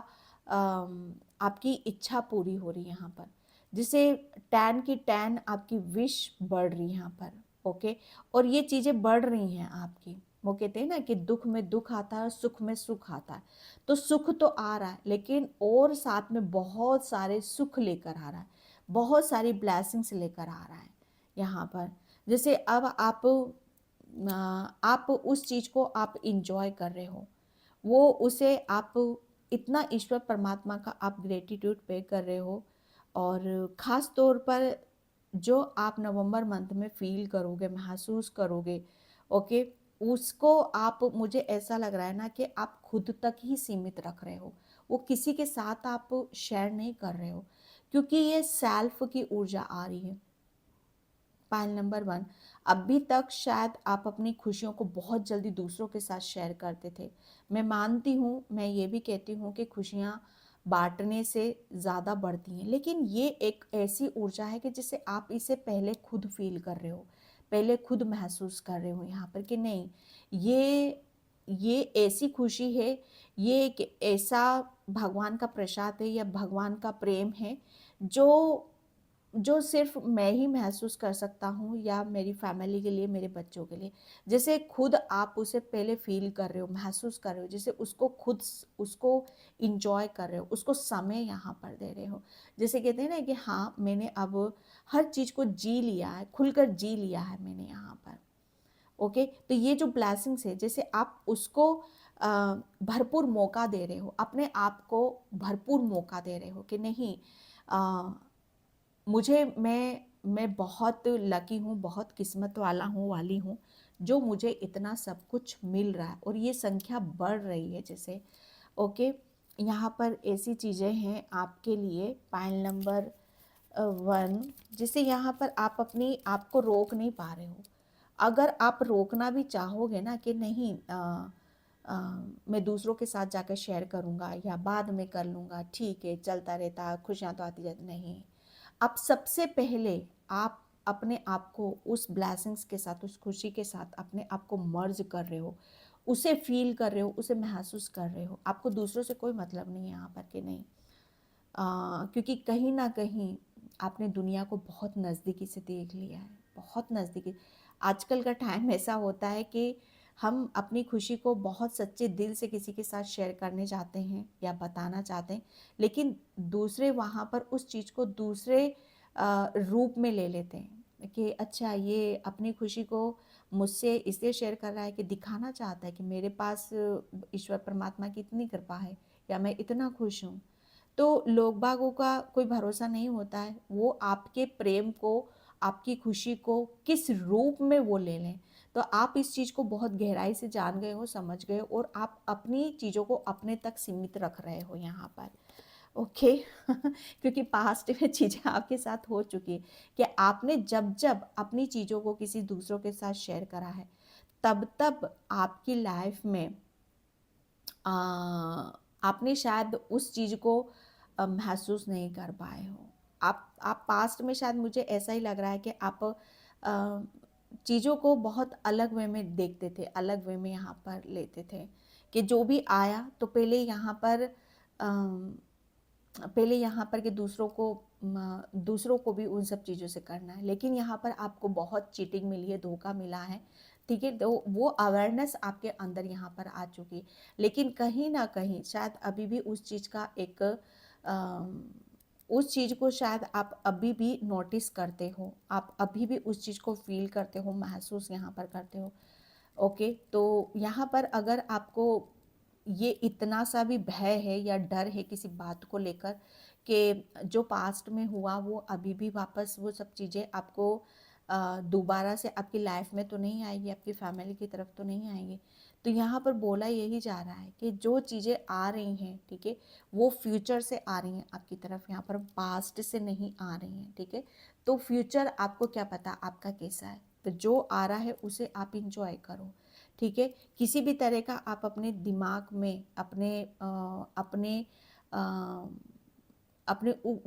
आपकी इच्छा पूरी हो रही है यहाँ पर, जिसे 10 की 10 आपकी विश बढ़ रही है यहाँ पर। ओके, और ये चीज़ें बढ़ रही हैं आपकी। वो कहते हैं ना कि दुख में दुख आता है, सुख में सुख आता है। तो सुख तो आ रहा है, लेकिन और साथ में बहुत सारे सुख लेकर आ रहा है, बहुत सारी ब्लेसिंग्स लेकर आ रहा है यहाँ पर। जैसे अब आप उस चीज़ को आप इंजॉय कर रहे हो, वो उसे आप इतना ईश्वर परमात्मा का आप ग्रेटिट्यूड पे कर रहे हो। और ख़ास तौर पर जो आप नवंबर मंथ में फील करोगे, महसूस करोगे, ओके, उसको आप, मुझे ऐसा लग रहा है ना कि आप खुद तक ही सीमित रख रहे हो, वो किसी के साथ आप शेयर नहीं कर रहे हो, क्योंकि ये सेल्फ की ऊर्जा आ रही है। पायल नंबर 1, अभी तक शायद आप अपनी खुशियों को बहुत जल्दी दूसरों के साथ शेयर करते थे। मैं मानती हूँ, मैं ये भी कहती हूँ कि खुशियाँ बांटने से ज़्यादा बढ़ती हैं, लेकिन ये एक ऐसी ऊर्जा है कि जिसे आप इसे पहले खुद फील कर रहे हो, पहले खुद महसूस कर रहे हो यहाँ पर कि नहीं, ये ऐसी खुशी है, ये एक ऐसा भगवान का प्रसाद है, या भगवान का प्रेम है, जो जो सिर्फ मैं ही महसूस कर सकता हूँ, या मेरी फैमिली के लिए, मेरे बच्चों के लिए। जैसे खुद आप उसे पहले फील कर रहे हो, महसूस कर रहे हो, जैसे उसको खुद उसको इंजॉय कर रहे हो, उसको समय यहाँ पर दे रहे हो। जैसे कहते हैं ना कि हाँ, मैंने अब हर चीज़ को जी लिया है, खुलकर जी लिया है मैंने यहाँ पर। ओके, तो ये जो ब्लेसिंग्स है, जैसे आप उसको भरपूर मौका दे रहे हो, अपने आप को भरपूर मौका दे रहे हो कि नहीं, मुझे मैं बहुत लकी हूँ, बहुत किस्मत वाला हूँ, वाली हूँ, जो मुझे इतना सब कुछ मिल रहा है, और ये संख्या बढ़ रही है जैसे। ओके, यहाँ पर ऐसी चीज़ें हैं आपके लिए, पायल नंबर 1, जिसे यहाँ पर आप अपनी आप को रोक नहीं पा रहे हो। अगर आप रोकना भी चाहोगे ना कि नहीं, मैं दूसरों के साथ जाकर शेयर करूँगा, या बाद में कर लूँगा, ठीक है, चलता रहता, खुशियाँ तो आती जाती, नहीं। आप सबसे पहले आप अपने आप को उस ब्लेसिंग्स के साथ, उस खुशी के साथ अपने आप को मर्ज कर रहे हो, उसे फील कर रहे हो, उसे महसूस कर रहे हो। आपको दूसरों से कोई मतलब नहीं है यहाँ पर कि नहीं, क्योंकि कहीं ना कहीं आपने दुनिया को बहुत नज़दीकी से देख लिया है, बहुत नज़दीकी। आजकल का टाइम ऐसा होता है कि हम अपनी खुशी को बहुत सच्चे दिल से किसी के साथ शेयर करने चाहते हैं, या बताना चाहते हैं, लेकिन दूसरे वहाँ पर उस चीज़ को दूसरे रूप में ले लेते हैं कि अच्छा, ये अपनी खुशी को मुझसे इसलिए शेयर कर रहा है कि दिखाना चाहता है कि मेरे पास ईश्वर परमात्मा की इतनी कृपा है, या मैं इतना खुश हूँ। तो लोग बागों का कोई भरोसा नहीं होता है, वो आपके प्रेम को, आपकी खुशी को किस रूप में वो ले लें। तो आप इस चीज़ को बहुत गहराई से जान गए हो, समझ गए हो, और आप अपनी चीज़ों को अपने तक सीमित रख रहे हो यहाँ पर। ओके। क्योंकि पास्ट में चीज़ें आपके साथ हो चुकी है कि आपने जब-जब अपनी चीज़ों को किसी दूसरों के साथ शेयर करा है, तब-तब आपकी लाइफ में अ, आपने शायद उस चीज़ को महसूस नहीं कर पाए हो। आप पास्ट में शायद मुझे ऐसा ही लग रहा है कि आप चीज़ों को बहुत अलग वे में देखते थे, अलग वे में यहाँ पर लेते थे कि जो भी आया तो पहले यहाँ पर कि दूसरों को भी उन सब चीज़ों से करना है, लेकिन यहाँ पर आपको बहुत चीटिंग मिली है, धोखा मिला है, ठीक है? तो वो अवेयरनेस आपके अंदर यहाँ पर आ चुकी है, लेकिन कहीं ना कहीं शायद अभी भी उस चीज़ का उस चीज़ को शायद आप अभी भी नोटिस करते हो, आप अभी भी उस चीज़ को फील करते हो, महसूस यहाँ पर करते हो। ओके, तो यहाँ पर अगर आपको ये इतना सा भी भय है या डर है किसी बात को लेकर कि जो पास्ट में हुआ वो अभी भी वापस वो सब चीज़ें आपको दोबारा से आपकी लाइफ में तो नहीं आएगी, आपकी फैमिली की तरफ तो नहीं आएगी। तो यहाँ पर बोला यही जा रहा है कि जो चीज़ें आ रही हैं, ठीक है, वो फ्यूचर से आ रही हैं आपकी तरफ, यहाँ पर पास्ट से नहीं आ रही हैं, ठीक है। तो फ्यूचर आपको क्या पता आपका कैसा है, तो जो आ रहा है उसे आप इंजॉय करो, ठीक है। किसी भी तरह का आप अपने दिमाग में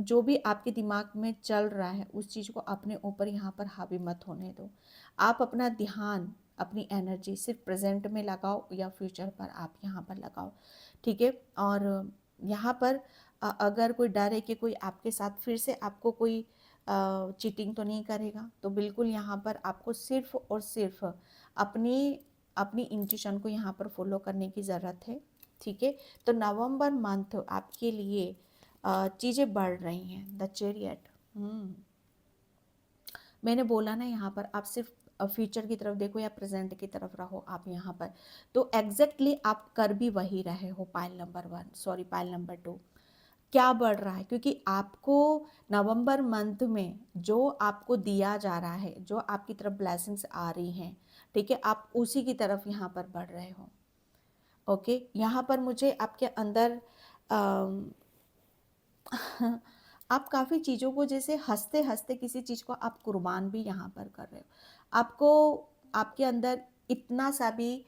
जो भी आपके दिमाग में चल रहा है उस चीज़ को अपने ऊपर यहाँ पर हावी मत होने दो। आप अपना ध्यान, अपनी एनर्जी सिर्फ प्रेजेंट में लगाओ या फ्यूचर पर आप यहाँ पर लगाओ, ठीक है। और यहाँ पर अगर कोई डर है कि कोई आपके साथ फिर से आपको कोई चीटिंग तो नहीं करेगा, तो बिल्कुल यहाँ पर आपको सिर्फ और सिर्फ अपनी अपनी इंट्यूशन को यहाँ पर फॉलो करने की ज़रूरत है, ठीक है। तो नवंबर मंथ आपके लिए चीज़ें बढ़ रही हैं, द चैरियट। मैंने बोला ना यहाँ पर आप सिर्फ फ्यूचर की तरफ देखो या प्रेजेंट की तरफ रहो आप यहाँ पर, तो एग्जैक्टली आप कर भी वही रहे हो। Pile number 1, sorry pile number 2, क्या बढ़ रहा है? क्योंकि आपको नवंबर मंथ में जो आपको दिया जा रहा है, जो आपकी तरफ ब्लेसिंग्स आ रही हैं, ठीक है, आप उसी की तरफ यहाँ पर बढ़ रहे हो। ओके, यहाँ पर मुझे आपके अंदर आप काफ़ी चीज़ों को जैसे हंसते हंसते किसी चीज़ को आप कुर्बान भी यहाँ पर कर रहे हो। आपको आपके अंदर इतना सा भी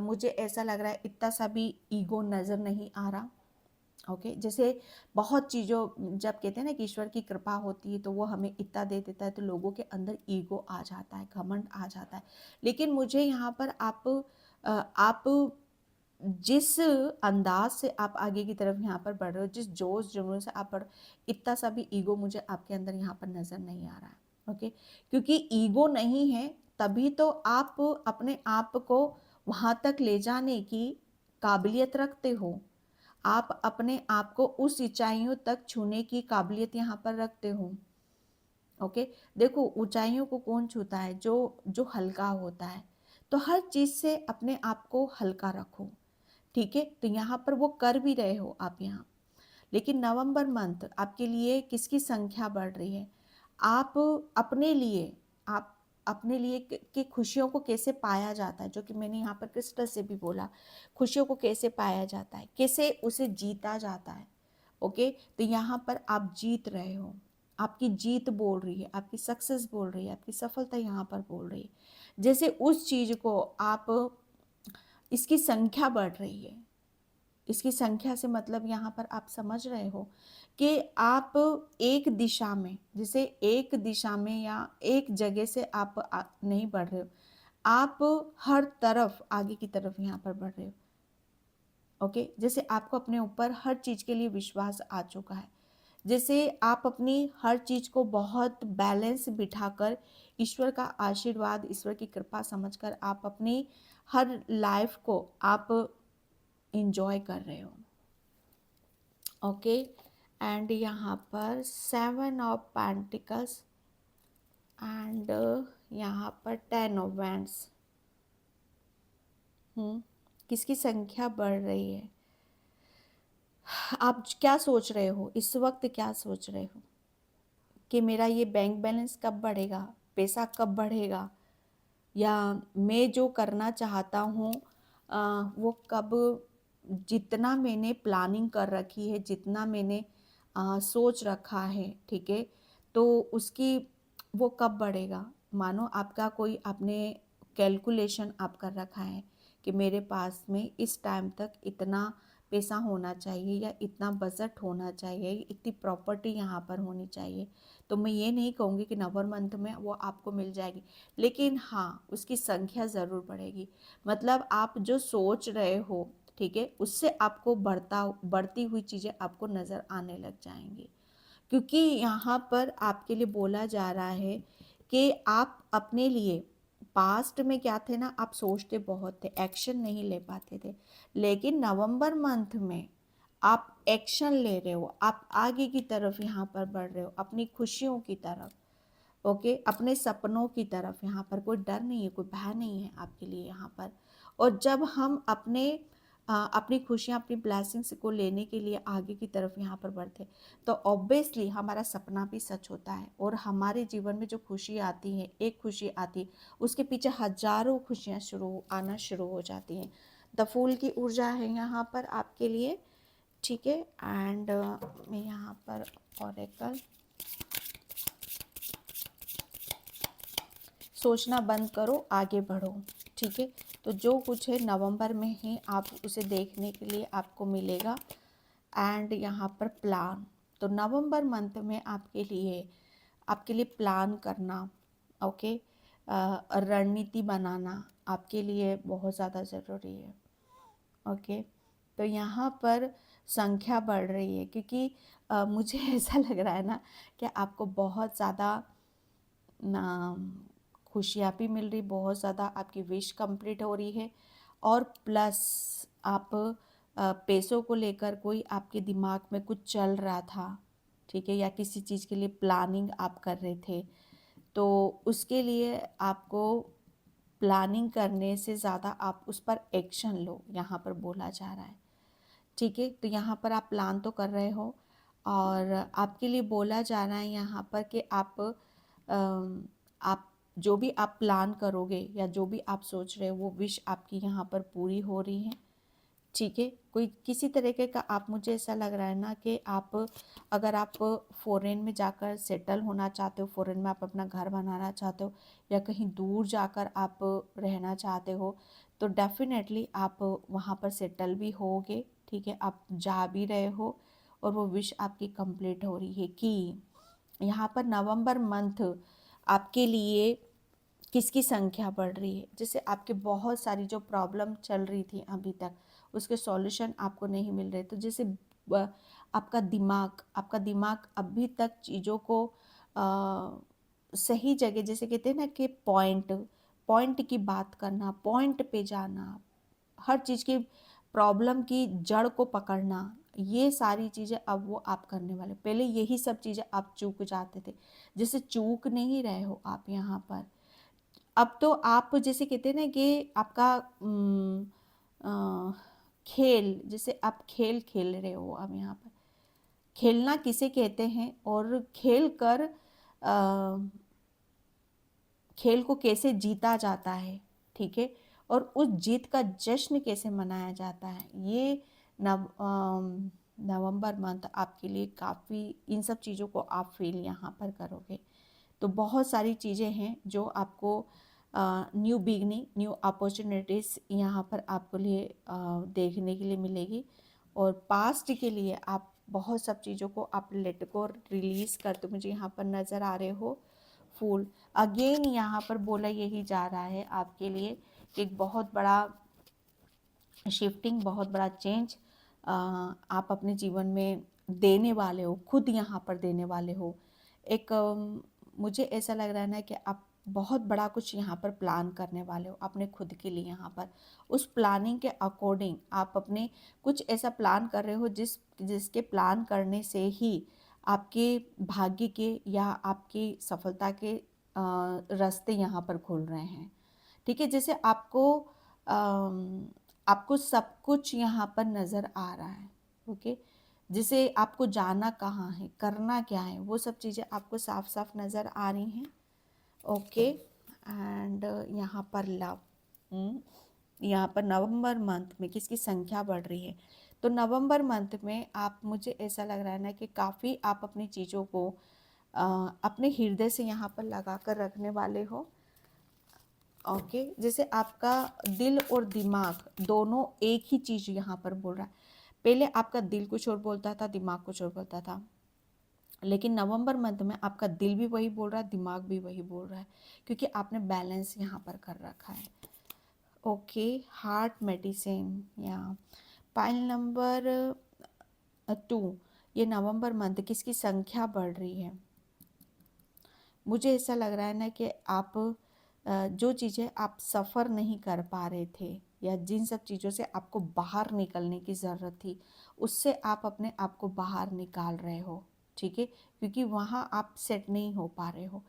मुझे ऐसा लग रहा है इतना सा भी ईगो नज़र नहीं आ रहा। ओके, जैसे बहुत चीज़ों जब कहते हैं ना कि ईश्वर की कृपा होती है तो वो हमें इतना दे देता है, तो लोगों के अंदर ईगो आ जाता है, घमंड आ जाता है। लेकिन मुझे यहाँ पर आप जिस अंदाज से आप आगे की तरफ यहाँ पर बढ़ रहे हो, जिस जोश जुनून से आप बढ़, इतना सा भी ईगो मुझे आपके अंदर यहाँ पर नज़र नहीं आ रहा है। ओके, क्योंकि ईगो नहीं है तभी तो आप अपने आप को वहाँ तक ले जाने की काबिलियत रखते हो, आप अपने आप को उस ऊंचाइयों तक छूने की काबिलियत यहाँ पर रखते हो। ओके, देखो ऊंचाइयों को कौन छूता है? जो जो हल्का होता है। तो हर चीज़ से अपने आप को हल्का रखो, ठीक है। तो यहाँ पर वो कर भी रहे हो आप यहाँ। लेकिन नवंबर मंथ आपके लिए किसकी संख्या बढ़ रही है? आप अपने लिए आप अपने लिए कि खुशियों को कैसे पाया जाता है, जो कि मैंने यहाँ पर क्रिस्टल से भी बोला, खुशियों को कैसे पाया जाता है, कैसे उसे जीता जाता है। ओके, तो यहाँ पर आप जीत रहे हो, आपकी जीत बोल रही है, आपकी सक्सेस बोल रही है, आपकी सफलता यहाँ पर बोल रही है। जैसे उस चीज़ को आप, इसकी संख्या बढ़ रही है। इसकी संख्या से मतलब यहाँ पर आप समझ रहे हो कि आप एक दिशा में, जैसे एक दिशा में या एक जगह से आप नहीं बढ़ रहे हो, आप हर तरफ आगे की तरफ यहाँ पर बढ़ रहे हो। ओके, जैसे आपको अपने ऊपर हर चीज़ के लिए विश्वास आ चुका है, जैसे आप अपनी हर चीज़ को बहुत बैलेंस बिठाकर ईश्वर का आशीर्वाद, ईश्वर की कृपा समझकर आप अपनी हर लाइफ को आप इंजॉय कर रहे हो। ओके, एंड यहाँ पर 7 ऑफ पेंटिकल्स एंड यहाँ पर 10 ऑफ वैंड्स। किसकी संख्या बढ़ रही है? आप क्या सोच रहे हो इस वक्त? क्या सोच रहे हो कि मेरा ये बैंक बैलेंस कब बढ़ेगा, पैसा कब बढ़ेगा, या मैं जो करना चाहता हूँ वो कब जितना मैंने प्लानिंग कर रखी है, जितना मैंने सोच रखा है, ठीक है, तो उसकी वो कब बढ़ेगा। मानो आपका कोई आपने कैलकुलेशन आप कर रखा है कि मेरे पास में इस टाइम तक इतना पैसा होना चाहिए या इतना बजट होना चाहिए, इतनी प्रॉपर्टी यहाँ पर होनी चाहिए। तो मैं ये नहीं कहूँगी कि नवंबर मंथ में वो आपको मिल जाएगी, लेकिन हाँ उसकी संख्या ज़रूर बढ़ेगी। मतलब आप जो सोच रहे हो, ठीक है, उससे आपको बढ़ती हुई चीज़ें आपको नज़र आने लग जाएंगी। क्योंकि यहाँ पर आपके लिए बोला जा रहा है कि आप अपने लिए पास्ट में क्या थे ना, आप सोचते बहुत थे, एक्शन नहीं ले पाते थे, लेकिन नवंबर मंथ में आप एक्शन ले रहे हो, आप आगे की तरफ यहाँ पर बढ़ रहे हो, अपनी खुशियों की तरफ, ओके, अपने सपनों की तरफ। यहाँ पर कोई डर नहीं है, कोई भय नहीं है आपके लिए यहाँ पर। और जब हम अपनी खुशियाँ, अपनी ब्लेसिंग्स को लेने के लिए आगे की तरफ यहाँ पर बढ़ते, तो ऑब्वियसली हमारा सपना भी सच होता है, और हमारे जीवन में जो खुशी आती है, एक खुशी आती है, उसके पीछे हजारों खुशियाँ आना शुरू हो जाती हैं। द फूल की ऊर्जा है यहाँ पर आपके लिए, ठीक है। एंड मैं यहाँ पर ऑरेकल, सोचना बंद करो, आगे बढ़ो, ठीक है। तो जो कुछ है नवंबर में ही आप उसे देखने के लिए आपको मिलेगा। एंड यहाँ पर प्लान, तो नवंबर मंथ में आपके लिए प्लान करना, ओके, रणनीति बनाना आपके लिए बहुत ज़्यादा ज़रूरी है, ओके। तो यहाँ पर संख्या बढ़ रही है, क्योंकि मुझे ऐसा लग रहा है ना कि आपको बहुत ज़्यादा खुशियाँ भी मिल रही, बहुत ज़्यादा आपकी विश कंप्लीट हो रही है, और प्लस आप पैसों को लेकर कोई आपके दिमाग में कुछ चल रहा था, ठीक है, या किसी चीज़ के लिए प्लानिंग आप कर रहे थे, तो उसके लिए आपको प्लानिंग करने से ज़्यादा आप उस पर एक्शन लो, यहाँ पर बोला जा रहा है, ठीक है। तो यहाँ पर आप प्लान तो कर रहे हो, और आपके लिए बोला जा रहा है यहाँ पर कि आप जो भी आप प्लान करोगे या जो भी आप सोच रहे हो, वो विश आपकी यहाँ पर पूरी हो रही है, ठीक है। कोई किसी तरीके का आप, मुझे ऐसा लग रहा है ना कि अगर आप फॉरेन में जाकर सेटल होना चाहते हो, फॉरेन में आप अपना घर बनाना चाहते हो, या कहीं दूर जाकर आप रहना चाहते हो, तो डेफिनेटली आप वहाँ पर सेटल भी होगे, ठीक है, आप जा भी रहे हो, और वो विश आपकी कंप्लीट हो रही है। कि यहाँ पर नवंबर मंथ आपके लिए किसकी संख्या बढ़ रही है, जैसे आपके बहुत सारी जो प्रॉब्लम चल रही थी अभी तक, उसके सॉल्यूशन आपको नहीं मिल रहे, तो जैसे आपका दिमाग अभी तक चीज़ों को सही जगह, जैसे कहते हैं ना कि पॉइंट की बात करना, पॉइंट पे जाना, हर चीज़ की प्रॉब्लम की जड़ को पकड़ना, ये सारी चीज़ें अब वो आप करने वाले। पहले यही सब चीज़ें आप चूक जाते थे, जैसे चूक नहीं रहे हो आप यहाँ पर। अब तो आप जैसे कहते हैं ना कि आपका खेल, जैसे आप खेल खेल रहे हो अब यहाँ पर। खेलना किसे कहते हैं, और खेल कर खेल को कैसे जीता जाता है, ठीक है, और उस जीत का जश्न कैसे मनाया जाता है, ये नवंबर मंथ आपके लिए काफ़ी, इन सब चीज़ों को आप फील यहाँ पर करोगे। तो बहुत सारी चीज़ें हैं जो आपको न्यू बिगनिंग, न्यू अपॉर्चुनिटीज़ यहाँ पर आपको लिए देखने के लिए मिलेगी, और पास्ट के लिए आप बहुत सब चीज़ों को आप लेट को रिलीज़ करते मुझे यहाँ पर नज़र आ रहे हो। फूल अगेन यहाँ पर बोला यही जा रहा है आपके लिए कि एक बहुत बड़ा शिफ्टिंग, बहुत बड़ा चेंज आप अपने जीवन में देने वाले हो, खुद यहाँ पर देने वाले हो। एक मुझे ऐसा लग रहा है ना कि आप बहुत बड़ा कुछ यहाँ पर प्लान करने वाले हो अपने खुद के लिए। यहाँ पर उस प्लानिंग के अकॉर्डिंग आप अपने कुछ ऐसा प्लान कर रहे हो जिसके प्लान करने से ही आपके भाग्य के या आपकी सफलता के रास्ते यहाँ पर खुल रहे हैं, ठीक है। जैसे आपको सब कुछ यहाँ पर नज़र आ रहा है, ओके, जैसे आपको जाना कहाँ है, करना क्या है, वो सब चीज़ें आपको साफ साफ नज़र आ रही हैं, ओके। एंड यहाँ पर लव, यहाँ पर नवंबर मंथ में किसकी संख्या बढ़ रही है। तो नवंबर मंथ में आप, मुझे ऐसा लग रहा है ना कि काफ़ी आप अपनी चीज़ों को अपने हृदय से यहाँ पर लगा कर रखने वाले हो। ओके, जैसे आपका दिल और दिमाग दोनों एक ही चीज़ यहाँ पर बोल रहा है। पहले आपका दिल कुछ और बोलता था, दिमाग कुछ और बोलता था, लेकिन नवंबर मंथ में आपका दिल भी वही बोल रहा है, दिमाग भी वही बोल रहा है, क्योंकि आपने बैलेंस यहाँ पर कर रखा है। ओके, हार्ट मेडिसिन या पाइल नंबर 2, ये नवंबर मंथ किसकी संख्या बढ़ रही है। मुझे ऐसा लग रहा है ना कि आप जो चीज़ें आप सफ़र नहीं कर पा रहे थे या जिन सब चीज़ों से आपको बाहर निकलने की ज़रूरत थी, उससे आप अपने आप को बाहर निकाल रहे हो, ठीक है, क्योंकि वहाँ आप सेट नहीं हो पा रहे हो।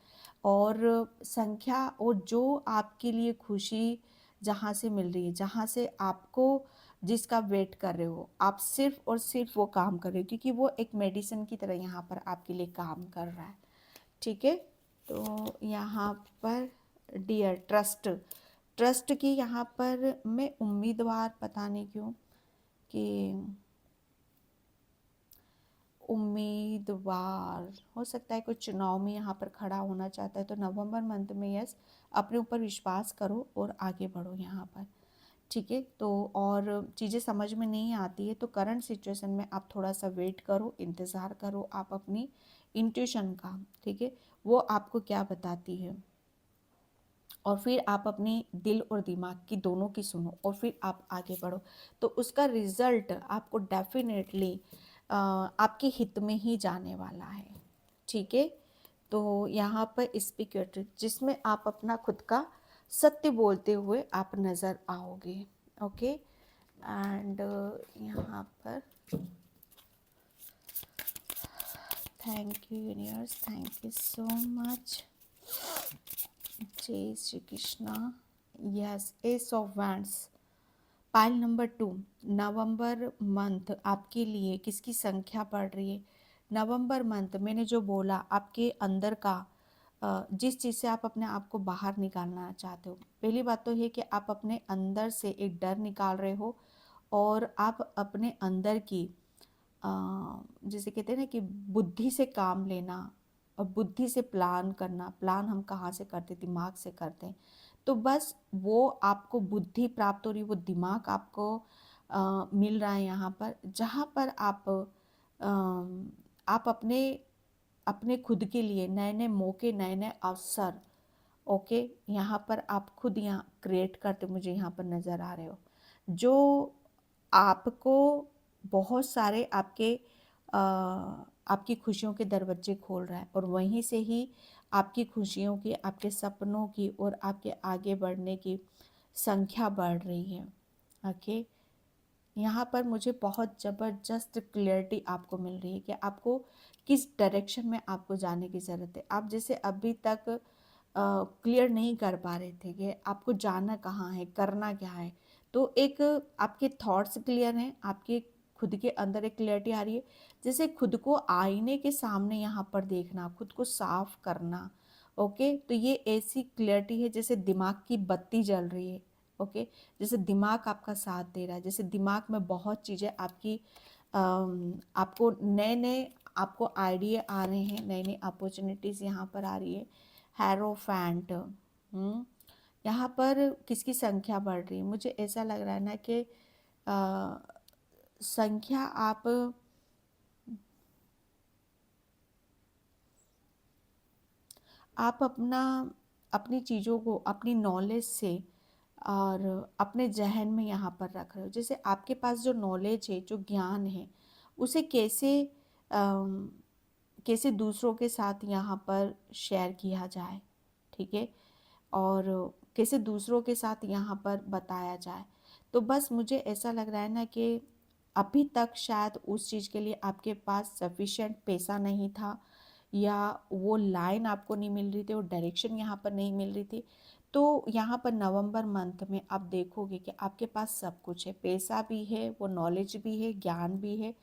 और संख्या, और जो आपके लिए खुशी जहाँ से मिल रही है, जहाँ से आपको, जिसका वेट कर रहे हो, आप सिर्फ और सिर्फ वो काम कर रहे हो, क्योंकि वो एक मेडिसिन की तरह यहाँ पर आपके लिए काम कर रहा है, ठीक है। तो यहाँ पर डियर ट्रस्ट, ट्रस्ट की यहाँ पर मैं उम्मीदवार, पता नहीं क्यों कि उम्मीदवार हो सकता है कोई चुनाव में यहाँ पर खड़ा होना चाहता है। तो नवंबर मंथ में यस, अपने ऊपर विश्वास करो और आगे बढ़ो यहाँ पर, ठीक है। तो और चीज़ें समझ में नहीं आती है तो करंट सिचुएशन में आप थोड़ा सा वेट करो, इंतज़ार करो आप अपनी इंट्यूशन का, ठीक है, वो आपको क्या बताती है, और फिर आप अपने दिल और दिमाग की दोनों की सुनो और फिर आप आगे बढ़ो। तो उसका रिजल्ट आपको डेफिनेटली आपके हित में ही जाने वाला है, ठीक है। तो यहाँ पर स्पीकर, जिसमें आप अपना खुद का सत्य बोलते हुए आप नज़र आओगे। ओके, एंड यहाँ पर thank you universe, thank you so much, जय Shri Krishna. Yes, ace of wands, pile number 2, नवंबर मंथ आपके लिए किसकी संख्या बढ़ रही है। नवंबर मंथ मैंने जो बोला, आपके अंदर का जिस चीज़ से आप अपने आप को बाहर निकालना चाहते हो, पहली बात तो है कि आप अपने अंदर से एक डर निकाल रहे हो और आप अपने अंदर की जिसे कहते हैं ना कि बुद्धि से काम लेना और बुद्धि से प्लान करना। प्लान हम कहाँ से करते, दिमाग से करते हैं। तो बस वो आपको बुद्धि प्राप्त हो रही, वो दिमाग आपको मिल रहा है यहाँ पर, जहाँ पर आप अपने अपने खुद के लिए नए नए मौके, नए नए अवसर, ओके, यहाँ पर आप खुद यहाँ क्रिएट करते मुझे यहाँ पर नज़र आ रहे हो, जो आपको बहुत सारे आपकी खुशियों के दरवाजे खोल रहा है, और वहीं से ही आपकी खुशियों की, आपके सपनों की और आपके आगे बढ़ने की संख्या बढ़ रही है। ओके, यहाँ पर मुझे बहुत ज़बरदस्त क्लियरिटी आपको मिल रही है कि आपको किस डायरेक्शन में आपको जाने की ज़रूरत है। आप जैसे अभी तक क्लियर नहीं कर पा रहे थे कि आपको जाना कहाँ है, करना क्या है, तो एक आपके थॉट्स क्लियर हैं, आपके खुद के अंदर एक क्लियरिटी आ रही है, जैसे खुद को आईने के सामने यहाँ पर देखना, खुद को साफ करना। ओके, तो ये ऐसी क्लियरिटी है जैसे दिमाग की बत्ती जल रही है। ओके, जैसे दिमाग आपका साथ दे रहा है, जैसे दिमाग में बहुत चीज़ें आपकी आपको नए नए आपको आइडिया आ रहे हैं, नई नई अपॉर्चुनिटीज़ यहाँ पर आ रही है। हैरोफैंट, यहाँ पर किसकी संख्या बढ़ रही है, मुझे ऐसा लग रहा है ना कि संख्या आप अपनी चीज़ों को अपनी नॉलेज से और अपने जहन में यहाँ पर रख रहे हो। जैसे आपके पास जो नॉलेज है, जो ज्ञान है, उसे कैसे दूसरों के साथ यहाँ पर शेयर किया जाए, ठीक है, और कैसे दूसरों के साथ यहाँ पर बताया जाए। तो बस मुझे ऐसा लग रहा है ना कि अभी तक शायद उस चीज़ के लिए आपके पास सफिशिएंट पैसा नहीं था, या वो लाइन आपको नहीं मिल रही थी, वो डायरेक्शन यहाँ पर नहीं मिल रही थी। तो यहाँ पर नवंबर मंथ में आप देखोगे कि आपके पास सब कुछ है, पैसा भी है, वो नॉलेज भी है, ज्ञान भी है,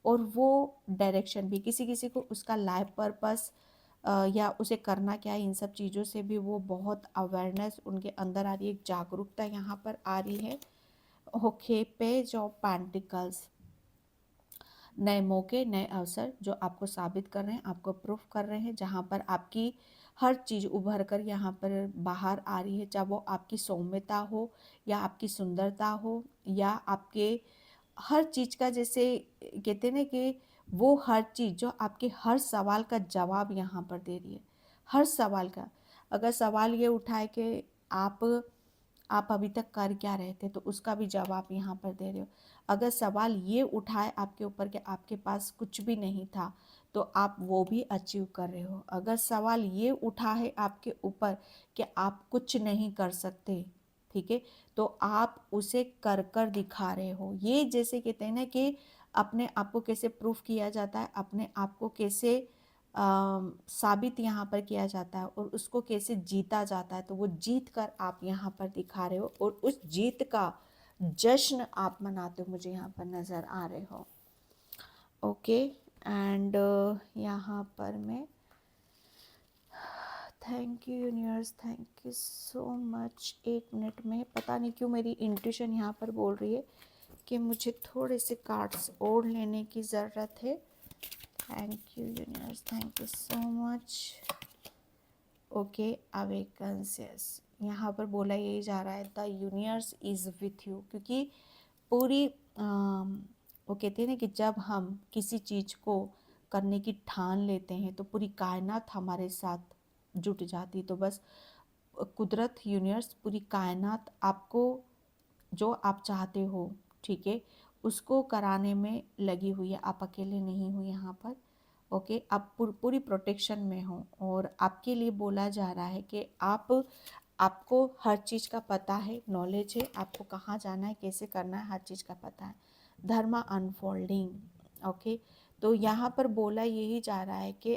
और वो डायरेक्शन भी। किसी किसी को उसका लाइफ पर्पस या उसे करना क्या है, इन सब चीज़ों से भी वो बहुत अवेयरनेस उनके अंदर आ रही है, एक जागरूकता यहाँ पर आ रही है। ओके, पेज ऑफ पेंटिकल्स, नए मौके, नए अवसर जो आपको साबित कर रहे हैं, आपको प्रूफ कर रहे हैं, जहाँ पर आपकी हर चीज़ उभर कर यहाँ पर बाहर आ रही है, चाहे वो आपकी सौम्यता हो या आपकी सुंदरता हो या आपके हर चीज़ का, जैसे कहते हैं ना कि वो हर चीज़ जो आपके हर सवाल का जवाब यहाँ पर दे रही है, हर सवाल का। अगर सवाल ये उठाए कि आप आप अभी तक कर क्या रहे थे, तो उसका भी जवाब यहाँ पर दे रहे हो। अगर सवाल ये उठाए आपके ऊपर कि आपके पास कुछ भी नहीं था, तो आप वो भी अचीव कर रहे हो। अगर सवाल ये उठा है आपके ऊपर कि आप कुछ नहीं कर सकते, ठीक है, तो आप उसे कर कर दिखा रहे हो। ये जैसे कहते हैं ना कि अपने आप को कैसे प्रूफ किया जाता है, अपने आप को कैसे साबित यहाँ पर किया जाता है और उसको कैसे जीता जाता है, तो वो जीत कर आप यहाँ पर दिखा रहे हो और उस जीत का जश्न आप मनाते हो, मुझे यहाँ पर नज़र आ रहे हो। ओके, एंड यहाँ पर मैं thank you universe, thank you so much. 1 minute में पता नहीं क्यों मेरी इंट्यूशन यहाँ पर बोल रही है कि मुझे थोड़े से कार्ड्स और लेने की ज़रूरत है। Thank you universe, thank you so much. Okay, awakens, yes, यहाँ पर बोला यही जा रहा है, the universe is with you, क्योंकि पूरी वो कहते हैं ना कि जब हम किसी चीज़ को करने की ठान लेते हैं तो पूरी कायनात हमारे साथ जुट जाती। तो बस कुदरत, यूनिवर्स, पूरी कायनात आपको जो आप चाहते हो, ठीक है, उसको कराने में लगी हुई है। आप अकेले नहीं हो यहाँ पर। ओके, आप पूरी प्रोटेक्शन में हो और आपके लिए बोला जा रहा है कि आपको हर चीज़ का पता है, नॉलेज है, आपको कहाँ जाना है, कैसे करना है, हर चीज़ का पता है। धर्मा अनफोल्डिंग, ओके, तो यहाँ पर बोला यही जा रहा है कि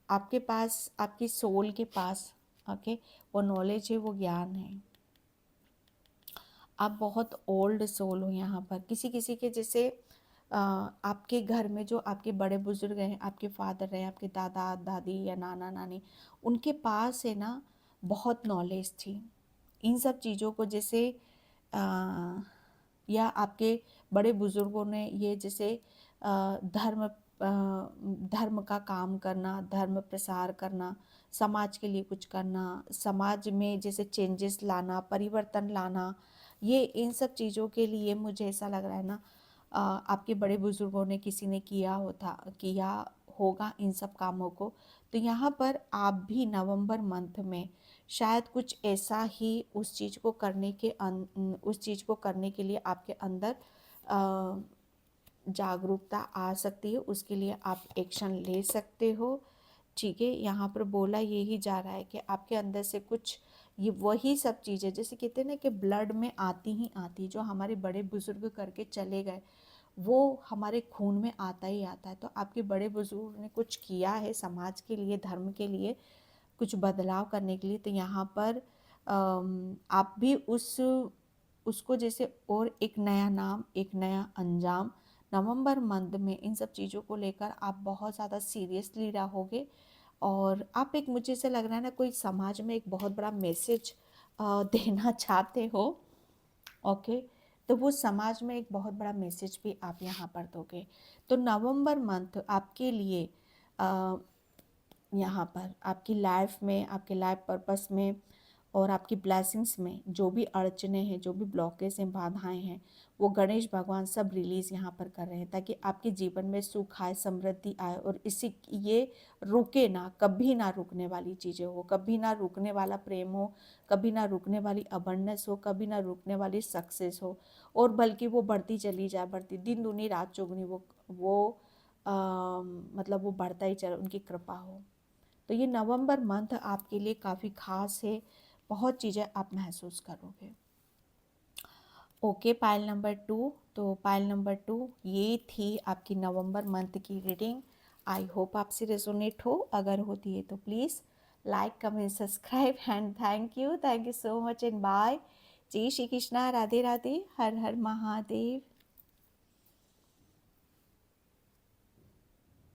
आपके पास, आपकी सोल के पास, ओके, वो नॉलेज है, वो ज्ञान है। आप बहुत ओल्ड सोल हो यहाँ पर। किसी किसी के जैसे आपके घर में जो आपके बड़े बुजुर्ग हैं, आपके फादर हैं, आपके दादा दादी या नाना नानी, उनके पास है ना बहुत नॉलेज थी इन सब चीज़ों को, जैसे या आपके बड़े बुजुर्गों ने ये जैसे धर्म का काम करना, धर्म प्रसार करना, समाज के लिए कुछ करना, समाज में जैसे चेंजेस लाना, परिवर्तन लाना, ये इन सब चीज़ों के लिए मुझे ऐसा लग रहा है ना, आपके बड़े बुजुर्गों ने, किसी ने किया होगा इन सब कामों को। तो यहाँ पर आप भी नवंबर मंथ में शायद कुछ ऐसा ही उस चीज़ को करने के लिए आपके अंदर जागरूकता आ सकती है, उसके लिए आप एक्शन ले सकते हो, ठीक है। यहाँ पर बोला यही जा रहा है कि आपके अंदर से कुछ, ये वही सब चीज़ें जैसे कहते हैं ना कि ब्लड में आती ही आती, जो हमारे बड़े बुजुर्ग करके चले गए वो हमारे खून में आता ही आता है। तो आपके बड़े बुजुर्ग ने कुछ किया है समाज के लिए, धर्म के लिए, कुछ बदलाव करने के लिए, तो यहाँ पर आप भी उसको जैसे और एक नया नाम, एक नया अंजाम, नवंबर मंथ में इन सब चीज़ों को लेकर आप बहुत ज़्यादा सीरियसली रहोगे और आप एक, मुझे से लग रहा है ना, कोई समाज में एक बहुत बड़ा मैसेज देना चाहते हो। ओके, तो वो समाज में एक बहुत बड़ा मैसेज भी आप यहाँ पर दोगे। तो नवंबर मंथ आपके लिए यहाँ पर आपकी लाइफ में, आपके लाइफ पर्पस में और आपकी ब्लेसिंग्स में जो भी अड़चने हैं, जो भी ब्लॉकेज हैं, बाधाएं हैं, वो गणेश भगवान सब रिलीज़ यहाँ पर कर रहे हैं, ताकि आपके जीवन में सुख आए, समृद्धि आए और ये रुके ना, कभी ना रुकने वाली चीज़ें हो, कभी ना रुकने वाला प्रेम हो, कभी ना रुकने वाली अबंडेंस हो, कभी ना रुकने वाली सक्सेस हो, और बल्कि वो बढ़ती चली जाए, बढ़ती, दिन दूनी रात चौगुनी, वो मतलब वो बढ़ता ही चले, उनकी कृपा हो। तो ये नवंबर मंथ आपके लिए काफ़ी खास है, बहुत चीज़ें आप महसूस करोगे। ओके, पाइल नंबर 2, तो पाइल नंबर 2 ये थी आपकी नवंबर मंथ की रीडिंग। आई होप आपसे रेजोनेट हो, अगर होती है तो please like, comment, subscribe and thank you so much and bye. जय श्री कृष्णा, राधे राधे, हर हर महादेव।